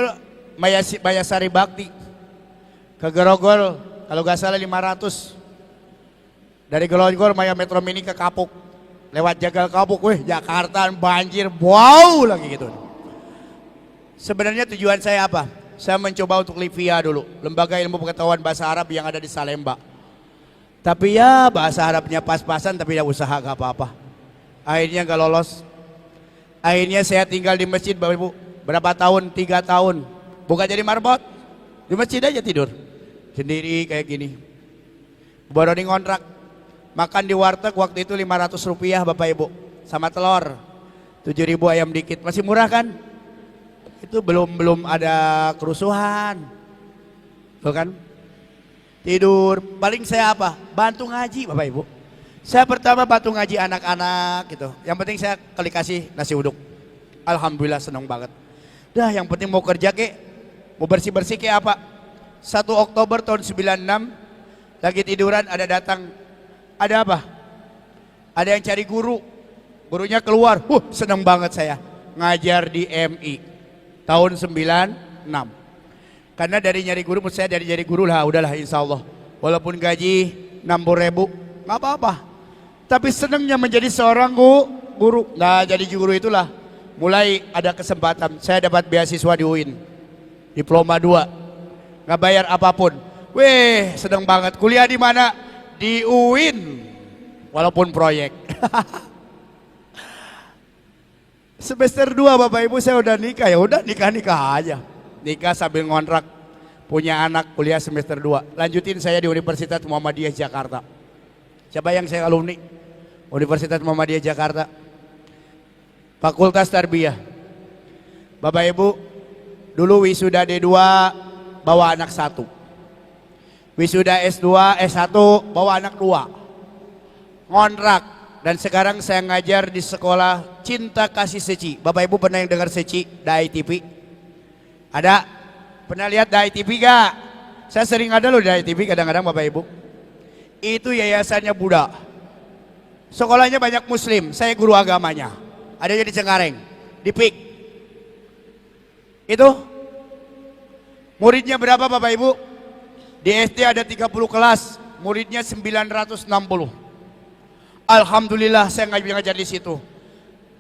Mayasari Bakti ke Grogol kalau gak salah 500. Dari Grogol Maya Metro Mini ke Kapuk, lewat Jagal Kapuk, wih Jakarta banjir, wow lagi gitu. Sebenarnya tujuan saya apa? Saya mencoba untuk LIVIA dulu, Lembaga Ilmu Pengetahuan Bahasa Arab yang ada di Salemba. Tapi ya bahasa Arabnya pas-pasan, tapi ya usaha gak apa-apa. Akhirnya gak lolos. Akhirnya saya tinggal di masjid Bapak Ibu. Berapa tahun? 3 tahun. Bukan jadi marbot, di masjid aja tidur. Sendiri kayak gini. Baru di ngontrak. Makan di warteg waktu itu 500 rupiah Bapak Ibu. Sama telur 7.000 ayam dikit. Masih murah kan? Itu belum ada kerusuhan. Tuh kan? Tidur. Paling saya apa? Bantu ngaji Bapak Ibu. Saya pertama bantu ngaji anak-anak gitu. Yang penting saya kali kasih nasi uduk. Alhamdulillah senang banget. Dah yang penting mau kerja kek. Mau bersih-bersih kayak apa? 1 Oktober tahun 96, lagi tiduran ada datang. Ada apa? Ada yang cari guru. Gurunya keluar. Seneng banget saya. Ngajar di MI. Tahun 96. Karena dari nyari guru, menurut saya dari nyari guru lah, udahlah insya Allah. Walaupun gaji 60.000, nggak apa-apa. Tapi senengnya menjadi seorang guru. Nah jadi guru itulah. Mulai ada kesempatan. Saya dapat beasiswa di UIN. Diploma 2. Nggak bayar apapun. Weh, seneng banget. Kuliah di mana? Di UIN. Walaupun proyek. Semester 2 Bapak Ibu saya udah nikah, ya udah nikah aja. Nikah sambil ngontrak, punya anak, kuliah semester 2. Lanjutin saya di Universitas Muhammadiyah Jakarta. Siapa yang saya alumni? Universitas Muhammadiyah Jakarta. Fakultas Tarbiyah. Bapak Ibu, dulu wisuda D2 bawa anak 1. Wisuda S2, S1 bawa anak 2. Ngontrak. Dan sekarang saya ngajar di sekolah Cinta Kasih Seci. Bapak Ibu pernah yang dengar Seci, Dai TV? Ada? Pernah lihat Dai TV gak? Saya sering ada loh di Dai TV kadang-kadang Bapak Ibu. Itu yayasannya Buddha. Sekolahnya banyak muslim, saya guru agamanya. Adanya di Cengkareng, di PIK. Itu muridnya berapa Bapak Ibu? Di SD ada 30 kelas, muridnya 960. Alhamdulillah saya ngajar di situ.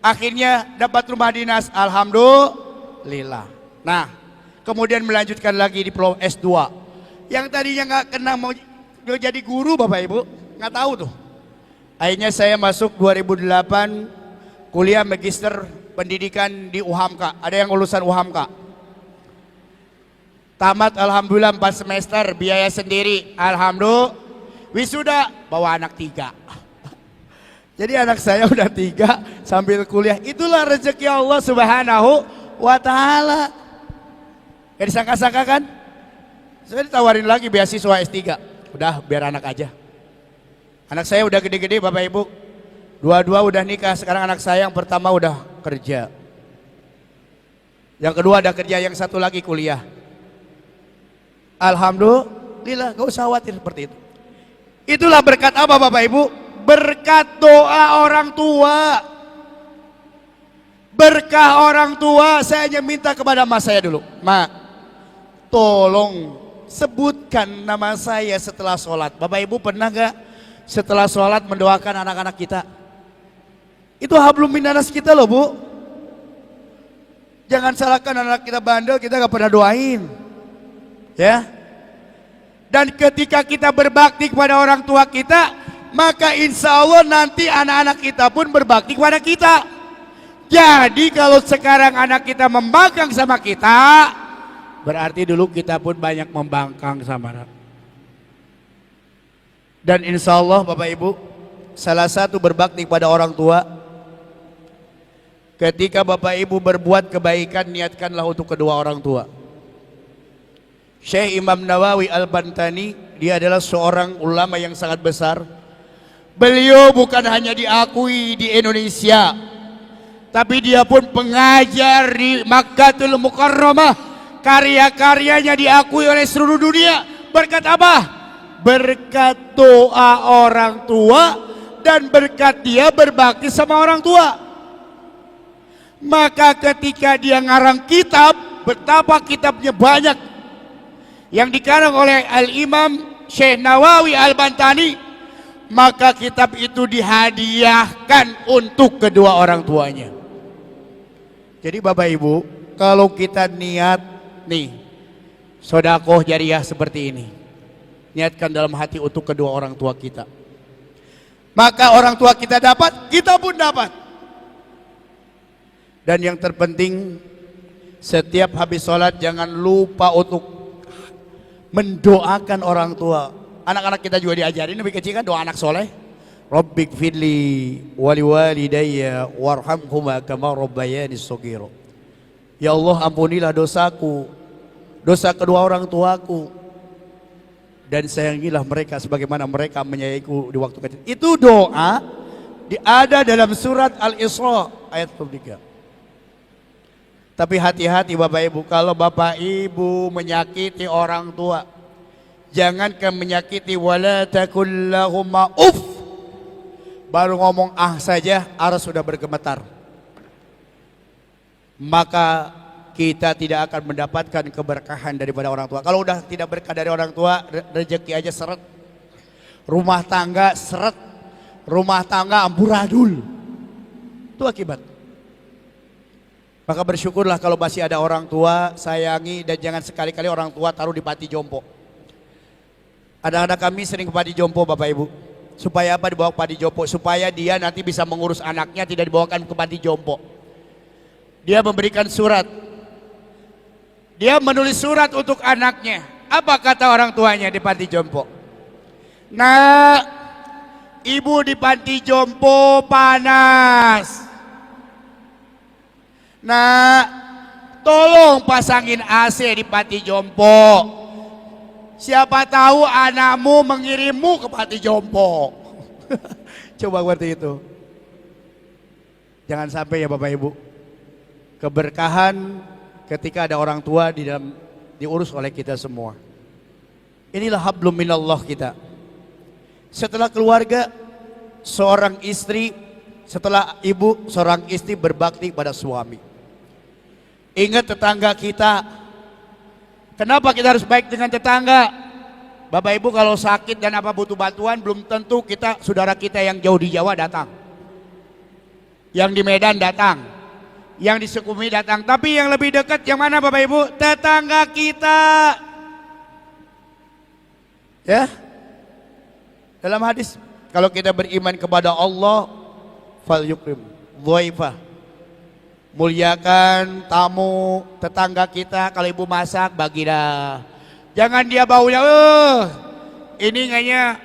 Akhirnya dapat rumah dinas, alhamdulillah. Nah, kemudian melanjutkan lagi di S2. Yang tadinya nggak kena mau jadi guru Bapak Ibu, nggak tahu tuh. Akhirnya saya masuk 2008 kuliah magister pendidikan di UHAMKA. Ada yang lulusan UHAMKA? Tamat alhamdulillah 4 semester, biaya sendiri. Alhamdulillah. Wisuda bawa anak 3. Jadi anak saya udah 3 sambil kuliah. Itulah rezeki Allah Subhanahu wa Ta'ala. Gak disangka-sangka kan? Saya ditawarin lagi beasiswa S3. Udah biar anak aja. Anak saya udah gede-gede Bapak Ibu. Dua-dua udah nikah. Sekarang anak saya yang pertama udah kerja. Yang kedua ada kerja, yang satu lagi kuliah. Alhamdulillah, gak usah khawatir seperti itu. Itulah berkat apa Bapak Ibu? Berkat doa orang tua. Berkah orang tua. Saya hanya minta kepada mas saya dulu, Ma, tolong sebutkan nama saya setelah sholat. Bapak Ibu pernah gak setelah sholat mendoakan anak-anak kita? Itu hablum minanas kita loh Bu. Jangan salahkan anak kita bandel, kita gak pernah doain. Ya. Dan ketika kita berbakti kepada orang tua kita, maka insya Allah nanti anak-anak kita pun berbakti kepada kita. Jadi kalau sekarang anak kita membangkang sama kita, berarti dulu kita pun banyak membangkang sama anak. Dan insya Allah Bapak Ibu, salah satu berbakti kepada orang tua, ketika Bapak Ibu berbuat kebaikan, niatkanlah untuk kedua orang tua. Syekh Imam Nawawi Al-Bantani, dia adalah seorang ulama yang sangat besar. Beliau bukan hanya diakui di Indonesia, tapi dia pun pengajar di Makkatul Mukarramah. Karya-karyanya diakui oleh seluruh dunia. Berkat apa? Berkat doa orang tua dan berkat dia berbakti sama orang tua. Maka ketika dia ngarang kitab, betapa kitabnya banyak yang dikarang oleh Al-Imam Syekh Nawawi Al-Bantani, maka kitab itu dihadiahkan untuk kedua orang tuanya. Jadi Bapak Ibu, kalau kita niat nih sedekah jariah seperti ini, niatkan dalam hati untuk kedua orang tua kita, maka orang tua kita dapat, kita pun dapat. Dan yang terpenting, setiap habis sholat jangan lupa untuk mendoakan orang tua. Anak-anak kita juga diajarin lebih kecil kan doa anak soleh. Rabbik firli wali walidayya warhamhuma kama rabbayani shaghira. Ya Allah, ampunilah dosaku, dosa kedua orang tuaku, dan sayangilah mereka sebagaimana mereka menyayangiku di waktu kecil. Itu doa ada dalam surat Al-Isra ayat 23. Tapi hati-hati Bapak Ibu, kalau Bapak Ibu menyakiti orang tua, jangankan menyakiti, wala takul lahuma uff. Baru ngomong ah saja aras sudah bergemetar. Maka kita tidak akan mendapatkan keberkahan daripada orang tua. Kalau udah tidak berkah dari orang tua, rezeki aja seret. Rumah tangga seret. Rumah tangga amburadul. Itu akibat. Maka bersyukurlah kalau masih ada orang tua, sayangi, dan jangan sekali-kali orang tua taruh di panti jompo. Anak-anak kami sering ke panti jompo Bapak Ibu. Supaya apa dibawa ke panti jompo? Supaya dia nanti bisa mengurus anaknya, tidak dibawakan ke panti jompo. Dia memberikan surat. Dia menulis surat untuk anaknya. Apa kata orang tuanya di panti jompo? Nah, ibu di panti jompo panas. Nah, tolong pasangin AC di panti jompo. Siapa tahu anakmu mengirimmu ke panti jompo. Coba seperti itu. Jangan sampai ya Bapak Ibu. Keberkahan ketika ada orang tua diurus oleh kita semua. Inilah hablum minallah kita. Setelah keluarga, seorang istri, setelah ibu, seorang istri berbakti pada suami. Ingat tetangga kita. Kenapa kita harus baik dengan tetangga? Bapak Ibu kalau sakit dan apa butuh bantuan, belum tentu saudara kita yang jauh di Jawa datang. Yang di Medan datang. Yang di Sukabumi datang. Tapi yang lebih dekat yang mana Bapak Ibu? Tetangga kita. Ya. Dalam hadis, kalau kita beriman kepada Allah, fal yukrim dhaifah. Muliakan tamu tetangga kita. Kalau ibu masak, bagilah. Jangan dia baunya, ini kayaknya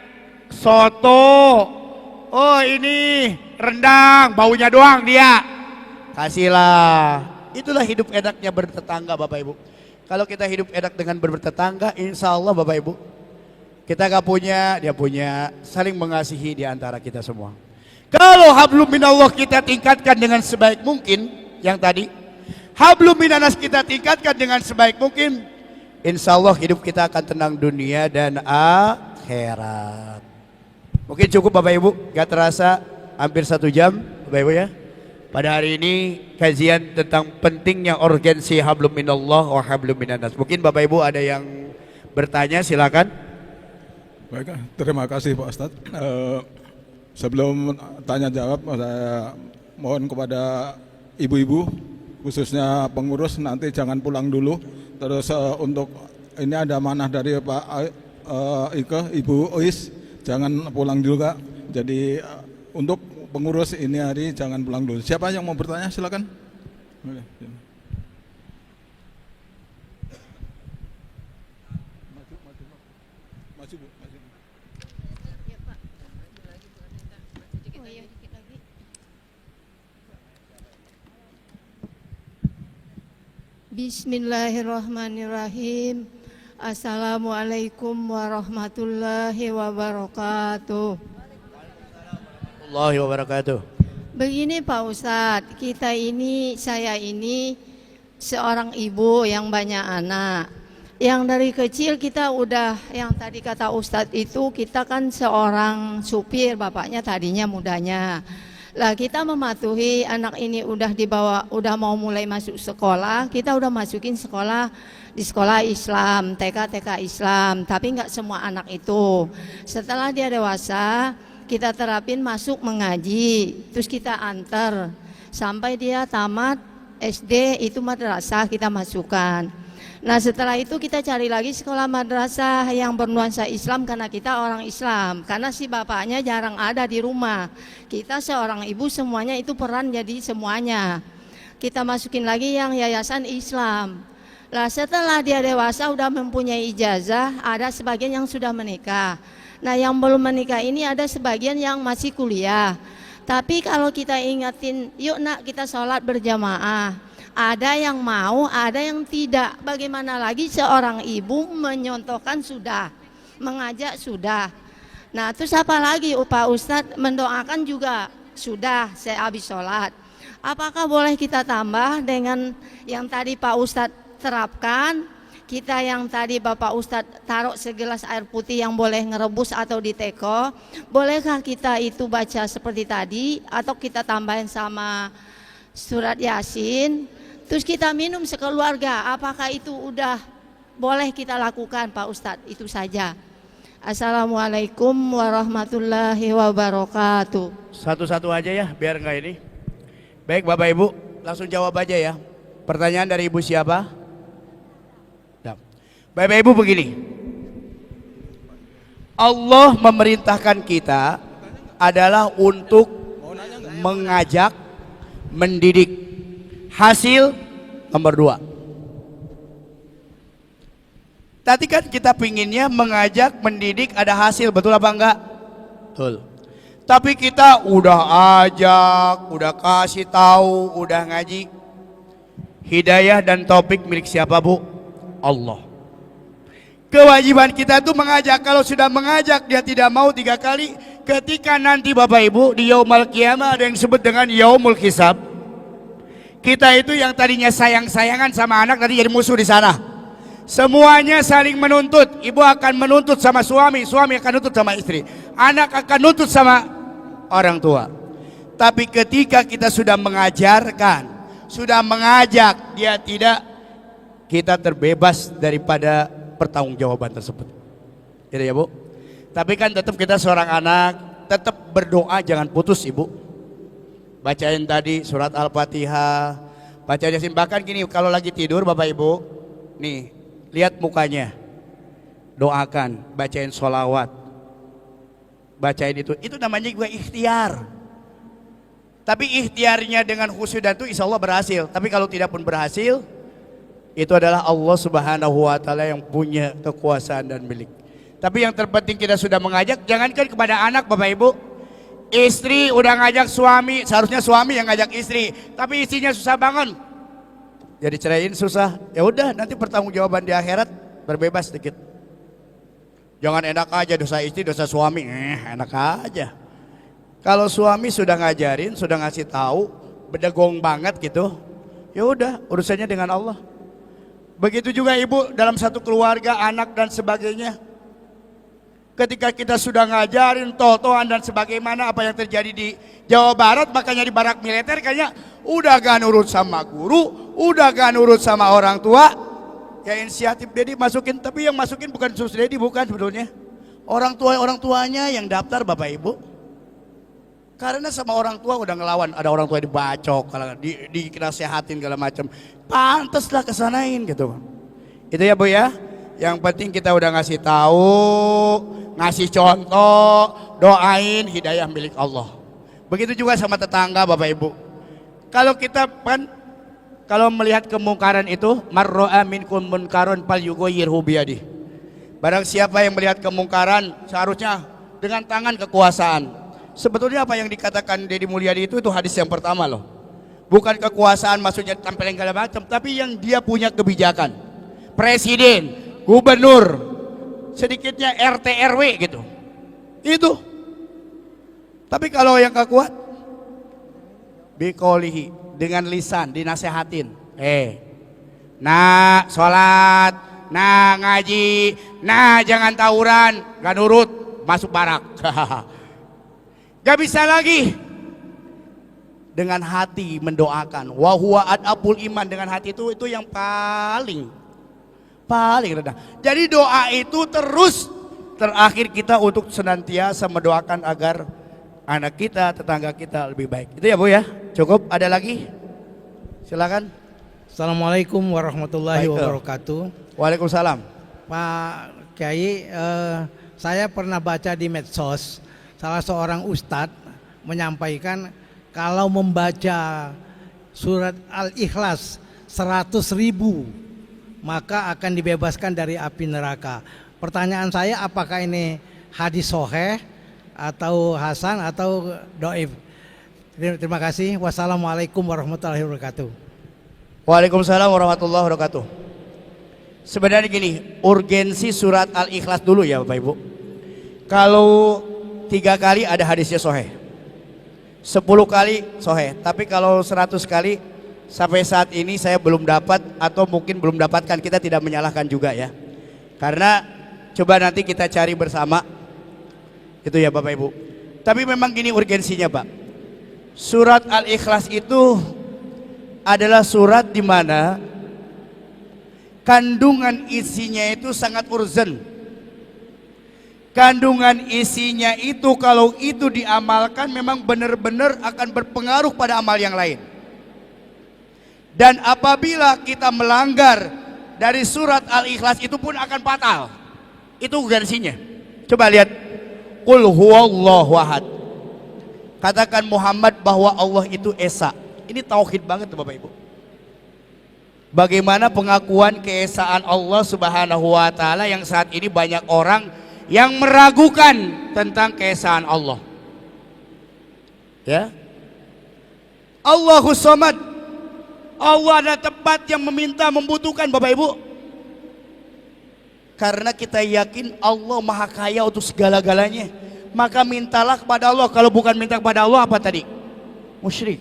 soto. Oh ini rendang, baunya doang dia. Kasihlah. Itulah hidup enaknya bertetangga Bapak Ibu. Kalau kita hidup enak dengan bertetangga, insya Allah Bapak Ibu, kita gak punya, dia punya, saling mengasihi di antara kita semua. Kalau hablum minallah kita tingkatkan dengan sebaik mungkin, yang tadi hablum minanas kita tingkatkan dengan sebaik mungkin, insya Allah hidup kita akan tenang dunia dan akhirat. Mungkin cukup Bapak Ibu, gak terasa hampir 1 jam Bapak Ibu ya. Pada hari ini kajian tentang pentingnya urgensi hablum minallah wa hablum minanas. Mungkin Bapak Ibu ada yang bertanya, silakan.
Baik, terima kasih Pak Ustadz. Sebelum tanya jawab, saya mohon kepada ibu-ibu, khususnya pengurus, nanti jangan pulang dulu. Terus untuk ini ada amanah dari Pak Ike, Ibu Ois, jangan pulang juga. Jadi untuk pengurus ini hari jangan pulang dulu. Siapa yang mau bertanya silakan.
Bismillahirrahmanirrahim. Assalamualaikum warahmatullahi wabarakatuh.
Warahmatullahi wabarakatuh.
Begini Pak Ustadz, saya ini seorang ibu yang banyak anak. Yang dari kecil kita udah, yang tadi kata Ustadz itu, kita kan seorang supir, bapaknya tadinya mudanya. Lah kita mematuhi anak ini udah mau mulai masuk sekolah, kita udah masukin sekolah di sekolah Islam, TK Islam, tapi nggak semua anak itu. Setelah dia dewasa, kita terapin masuk mengaji, terus kita antar sampai dia tamat SD, itu madrasah kita masukkan. Nah setelah itu kita cari lagi sekolah madrasah yang bernuansa Islam, karena kita orang Islam, karena si bapaknya jarang ada di rumah. Kita seorang ibu semuanya itu peran jadi semuanya. Kita masukin lagi yang yayasan Islam. Lah setelah dia dewasa udah mempunyai ijazah, ada sebagian yang sudah menikah. Nah yang belum menikah ini ada sebagian yang masih kuliah. Tapi kalau kita ingatin, yuk nak kita sholat berjamaah, ada yang mau, ada yang tidak. Bagaimana lagi seorang ibu menyontohkan sudah, mengajak sudah. Nah terus apa lagi Pak Ustadz, mendoakan juga sudah, saya habis sholat. Apakah boleh kita tambah dengan yang tadi Pak Ustadz terapkan? Kita yang tadi Bapak Ustadz taruh segelas air putih yang boleh ngerebus atau diteko, bolehkah kita itu baca seperti tadi atau kita tambahin sama surat Yasin, terus kita minum sekeluarga? Apakah itu udah boleh kita lakukan Pak Ustadz? Itu saja. Assalamualaikum warahmatullahi wabarakatuh.
Satu-satu aja ya, biar enggak ini. Baik Bapak Ibu, langsung jawab aja ya. Pertanyaan dari Ibu siapa? Nah, Bapak Ibu begini. Allah memerintahkan kita adalah untuk mengajak, mendidik. Hasil nomor 2. Tadi kan kita pinginnya mengajak, mendidik, ada hasil, betul apa enggak? Betul. Tapi kita udah ajak, udah kasih tahu, udah ngaji. Hidayah dan taufik milik siapa Bu? Allah. Kewajiban kita itu mengajak. Kalau sudah mengajak dia tidak mau 3 kali, ketika nanti Bapak Ibu di yaumul qiyamah ada yang disebut dengan yaumul hisab. Kita itu yang tadinya sayang-sayangan sama anak tadi jadi musuh di sana. Semuanya saling menuntut. Ibu akan menuntut sama suami, suami akan nuntut sama istri, anak akan nuntut sama orang tua. Tapi ketika kita sudah mengajarkan, sudah mengajak, dia tidak, kita terbebas daripada pertanggungjawaban tersebut. Gitu ya Bu. Tapi kan tetap kita seorang anak, tetap berdoa jangan putus Ibu. Bacain tadi surat Al-Fatihah, baca Yasin. Bahkan gini, kalau lagi tidur Bapak Ibu, nih lihat mukanya, doakan, bacain sholawat, bacain itu namanya juga ikhtiar. Tapi ikhtiarnya dengan khusyuk dan itu insya Allah berhasil. Tapi kalau tidak pun berhasil, itu adalah Allah Subhanahu wa Ta'ala yang punya kekuasaan dan milik. Tapi yang terpenting kita sudah mengajak, jangankan kepada anak Bapak Ibu, istri udah ngajak suami, seharusnya suami yang ngajak istri, tapi istrinya susah bangun, jadi ceraiin susah. Ya udah, nanti pertanggungjawaban di akhirat berbebas sedikit. Jangan enak aja dosa istri, dosa suami, enak aja. Kalau suami sudah ngajarin, sudah ngasih tahu, bedegong banget gitu, ya udah urusannya dengan Allah. Begitu juga ibu dalam satu keluarga, anak dan sebagainya. Ketika kita sudah ngajarin totoan dan sebagaimana apa yang terjadi di Jawa Barat, makanya di barak militer kayaknya udah gak nurut sama guru, udah gak nurut sama orang tua. Ya inisiatif Dedi masukin, tapi yang masukin bukan sus Dedi, bukan sebetulnya. Orang tuanya yang daftar Bapak Ibu. Karena sama orang tua udah ngelawan, ada orang tua dibacok, dinasehatin segala macam. Pantaslah kesanain gitu. Itu ya Bu ya. Yang penting kita udah ngasih tahu, ngasih contoh, doain, hidayah milik Allah. Begitu juga sama tetangga Bapak Ibu. Kalau kita kan, kalau melihat kemungkaran itu, marro'a minkum munkaron fal yughayyirhu biyadihi. Barang siapa yang melihat kemungkaran, seharusnya dengan tangan kekuasaan. Sebetulnya apa yang dikatakan Deddy Mulyadi itu hadis yang pertama loh. Bukan kekuasaan maksudnya tampilin segala macam, tapi yang dia punya kebijakan. Presiden, gubernur, sedikitnya RT RW gitu. Itu. Tapi kalau yang gak kuat, biqaulihi, dengan lisan dinasehatin. Nah sholat, nah ngaji, nah jangan tawuran, gak nurut, masuk barak. Gak bisa lagi. Dengan hati mendoakan. Wa huwa adabul iman, dengan hati itu yang paling rendah. Jadi doa itu terus terakhir kita untuk senantiasa mendoakan agar anak kita, tetangga kita lebih baik. Itu ya Bu ya. Cukup, ada lagi? Silakan.
Assalamualaikum warahmatullahi wabarakatuh.
Waalaikumsalam.
Pak Kiai, saya pernah baca di medsos salah seorang ustadz menyampaikan kalau membaca surat Al-Ikhlas 100.000 maka akan dibebaskan dari api neraka. Pertanyaan saya, apakah ini hadis sahih atau hasan atau dhaif? Terima kasih. Wassalamualaikum warahmatullahi wabarakatuh.
Waalaikumsalam warahmatullahi wabarakatuh. Sebenarnya gini, urgensi surat Al-Ikhlas dulu ya Bapak Ibu. Kalau 3 kali ada hadisnya sahih. 10 kali soheh, tapi kalau 100 kali sampai saat ini saya belum dapat atau mungkin belum dapatkan, kita tidak menyalahkan juga ya. Karena coba nanti kita cari bersama. Itu ya Bapak Ibu. Tapi memang gini urgensinya Pak. Surat Al-Ikhlas itu adalah surat di mana kandungan isinya itu sangat urgen. Kandungan isinya itu kalau itu diamalkan memang benar-benar akan berpengaruh pada amal yang lain. Dan apabila kita melanggar dari surat Al-Ikhlas itu pun akan fatal. Itu urgensinya. Coba lihat. Qul huwallahu ahad. Katakan Muhammad bahwa Allah itu esa. Ini tauhid banget tuh Bapak Ibu. Bagaimana pengakuan keesaan Allah Subhanahu wa taala yang saat ini banyak orang yang meragukan tentang keesaan Allah. Ya. Allahus Samad. Allah adalah tempat yang meminta, membutuhkan Bapak Ibu. Karena kita yakin Allah Maha Kaya untuk segala-galanya, maka mintalah kepada Allah. Kalau bukan minta kepada Allah apa tadi? Musyrik.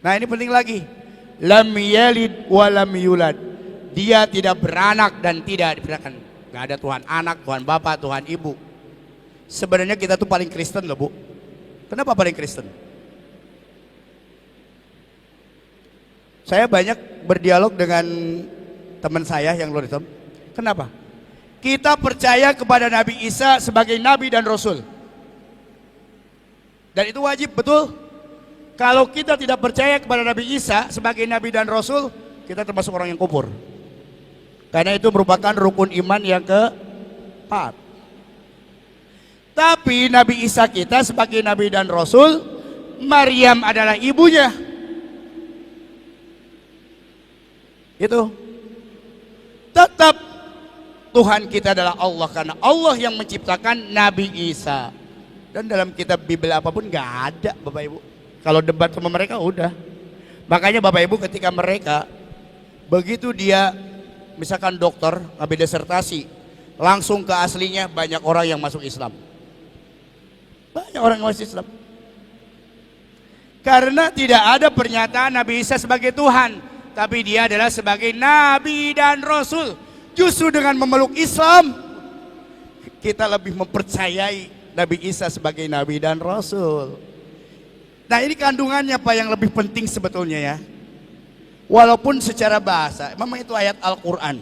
Nah ini penting lagi. Lam yalid wa lam yulad. Dia tidak beranak dan tidak diberikan. Gak ada Tuhan anak, Tuhan bapak, Tuhan ibu. Sebenarnya kita tuh paling Kristen loh Bu. Kenapa paling Kristen? Saya banyak berdialog dengan teman saya yang luar hitam. Kenapa? Kita percaya kepada Nabi Isa sebagai Nabi dan Rasul. Dan itu wajib, betul. Kalau kita tidak percaya kepada Nabi Isa sebagai Nabi dan Rasul, kita termasuk orang yang kufur. Karena itu merupakan rukun iman yang keempat. Tapi Nabi Isa kita sebagai Nabi dan Rasul, Maryam adalah ibunya. Itu. Tetap Tuhan kita adalah Allah, karena Allah yang menciptakan Nabi Isa. Dan dalam kitab Bible apapun gak ada Bapak Ibu. Kalau debat sama mereka udah. Makanya Bapak Ibu ketika mereka begitu dia misalkan dokter, habis disertasi, langsung ke aslinya, banyak orang yang masuk Islam. Banyak orang yang masuk Islam. Karena tidak ada pernyataan Nabi Isa sebagai Tuhan, tapi dia adalah sebagai Nabi dan Rasul. Justru dengan memeluk Islam, kita lebih mempercayai Nabi Isa sebagai Nabi dan Rasul. Nah ini kandungannya Pak yang lebih penting sebetulnya ya. Walaupun secara bahasa, memang itu ayat Al-Quran.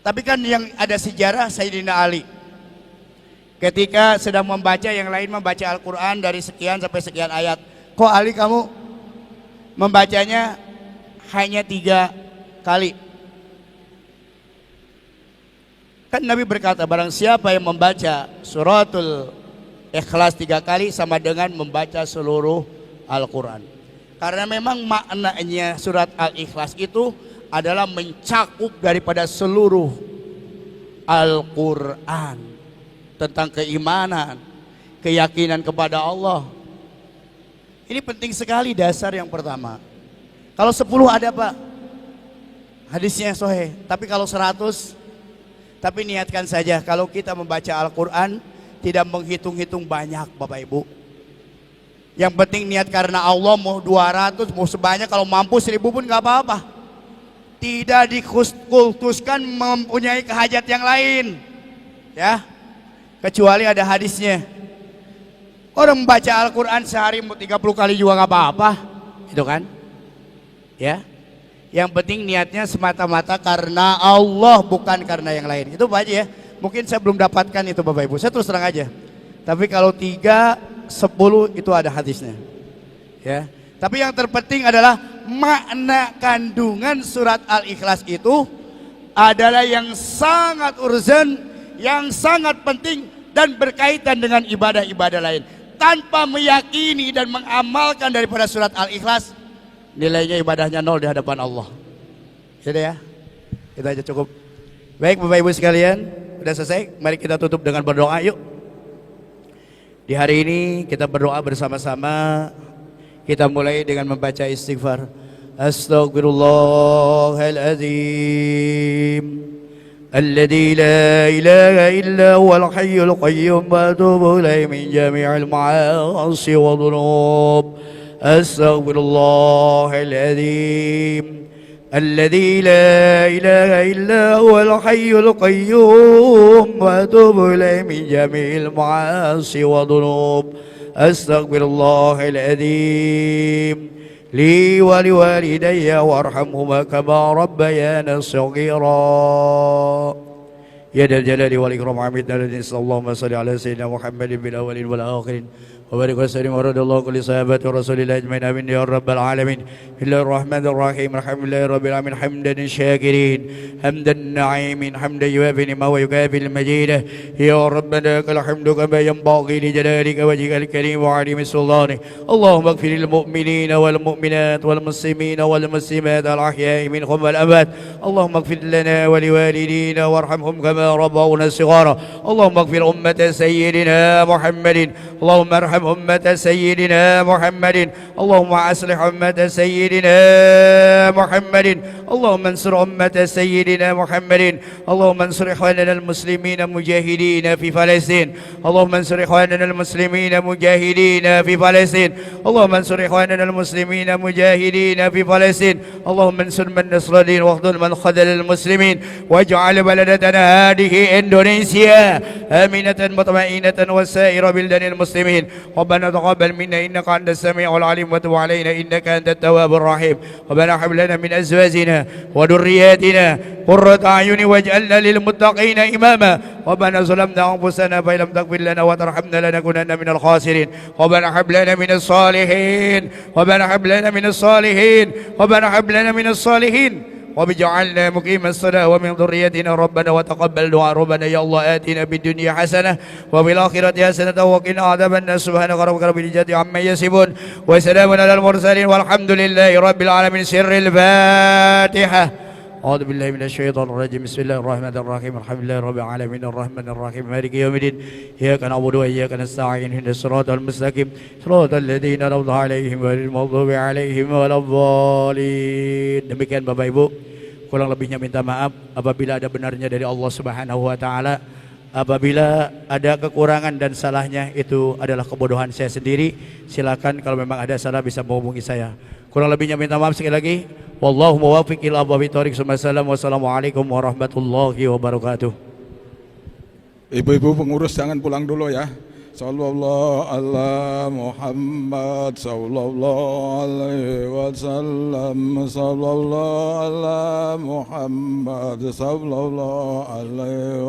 Tapi kan yang ada sejarah Sayyidina Ali. Ketika sedang membaca, yang lain membaca Al-Quran dari sekian sampai sekian ayat. Kok Ali kamu membacanya hanya 3 kali? Kan Nabi berkata, barang siapa yang membaca suratul Ikhlas 3 kali sama dengan membaca seluruh Al-Quran. Karena memang maknanya surat Al-Ikhlas itu adalah mencakup daripada seluruh Al-Quran. Tentang keimanan, keyakinan kepada Allah. Ini penting sekali dasar yang pertama. Kalau 10 ada Pak, hadisnya sahih. Tapi kalau 100, tapi niatkan saja kalau kita membaca Al-Quran tidak menghitung-hitung banyak Bapak Ibu. Yang penting niat karena Allah, mau 200, mau sebanyak, kalau mampu 1000 pun gak apa-apa. Tidak dikultuskan mempunyai kehajat yang lain. Ya, kecuali ada hadisnya. Orang membaca Al-Quran sehari mau 30 kali juga gak apa-apa. Itu kan. Ya, yang penting niatnya semata-mata karena Allah, bukan karena yang lain. Itu Pak Haji ya. Mungkin saya belum dapatkan itu Bapak Ibu. Saya terus terang aja. Tapi kalau 3, 10 itu ada hadisnya. Ya. Tapi yang terpenting adalah makna kandungan surat Al-Ikhlas itu adalah yang sangat urgen, yang sangat penting dan berkaitan dengan ibadah-ibadah lain. Tanpa meyakini dan mengamalkan daripada surat Al-Ikhlas, nilainya ibadahnya 0 di hadapan Allah. Sudah ya? Kita aja cukup. Baik Bapak Ibu sekalian, sudah selesai. Mari kita tutup dengan berdoa yuk. Di hari ini kita berdoa bersama-sama. Kita mulai dengan membaca istighfar. Astaghfirullahaladzim. الذي لا إله إلا هو الحي القيوم وأتوب إليه من جميع المعاصي والذنوب أستغفر الله العظيم الذي لا إله إلا هو الحي القيوم وأتوب إليه من جميع المعاصي والذنوب أستغفر الله العظيم لي ولوالدي وارحمهما كما ربيانا صغيرا يا ذا الجلال والإكرام عمدنا الذين اللهم صل على سيدنا محمد بالأولين والآخرين وبارك وسلم ورد الله كل صحابة رسول الله أجمعين آمين يا رب العالمين بسم الله الرحمن الرحيم الحمد لله رب العالمين حمدا شاكرين حمدا نعيم حمدا يوافي نعمه ويكافي المجيد يا ربنا لك الحمد كما ينبغي لجلالك وجهك الكريم وعظيم سلطانك اللهم اغفر للمؤمنين والمؤمنات والمسلمين والمسلمات الأحياء منهم والأموات اللهم اغفر لنا ولوالدينا وارحمهم كما ربونا صغارا اللهم اغفر أمة سيدنا محمد اللهم ارحم أمة سيدنا محمد اللهم أصلح أمة سيدنا محمد اللهم انصر أمة سيدنا محمد اللهم انصر إخواننا المسلمين مجاهدين في فلسطين اللهم انصر إخواننا المسلمين مجاهدين في فلسطين اللهم انصر إخواننا المسلمين مجاهدين في فلسطين اللهم انصر من نصر الدين واخذل من خذل المسلمين واجعل بلدتنا هذه إندونيسيا آمنة مطمئنة وسائر بلدان المسلمين ربنا تقبل منا إنك أنت السميع العليم وتب علينا إنك أنت التواب الرحيم ربنا هب لنا من أزواجنا وذرياتنا قرة أعين واجعلنا للمتقين إماما ربنا ظلمنا أنفسنا فإن لم تغفر لنا وترحمنا لنكونن من الخاسرين ربنا هب لنا من الصالحين ربنا هب لنا من الصالحين ربنا هب لنا من الصالحين وبجعلنا مقيم الصلاة ومن ذريتنا ربنا وتقبل دعاء ربنا يا الله آتنا بالدنيا حسنة وفي الآخرة حسنة وقنا عذاب النار سبحان ربك رب العزة عما يصفون وسلام على المرسلين والحمد لله رب العالمين سر الفاتحة أعوذ بالله من الشيطان الرجيم بسم الله الرحمن الرحيم الحمد لله رب العالمين الرحمن الرحيم مالك يوم الدين إياك نعبد وإياك نستعين اهدنا الصراط المستقيم صراط الذين أنعمت عليهم غير المغضوب عليهم ولا الضالين. Demikian Bapak Ibu, kurang lebihnya minta maaf apabila ada benarnya dari Allah Subhanahu wa taala. Apabila ada kekurangan dan salahnya itu adalah kebodohan saya sendiri. Silakan kalau memang ada salah bisa menghubungi saya. Kurang lebihnya minta maaf sekali lagi. Wallahu muwaffiq ila aqwamit thoriq. Wassalamualaikum warahmatullahi wabarakatuh.
Ibu-ibu pengurus jangan pulang dulu ya. Sallallahu ala Muhammad sallallahu alaihi wasallam. Sallallahu ala Muhammad sallallahu alaihi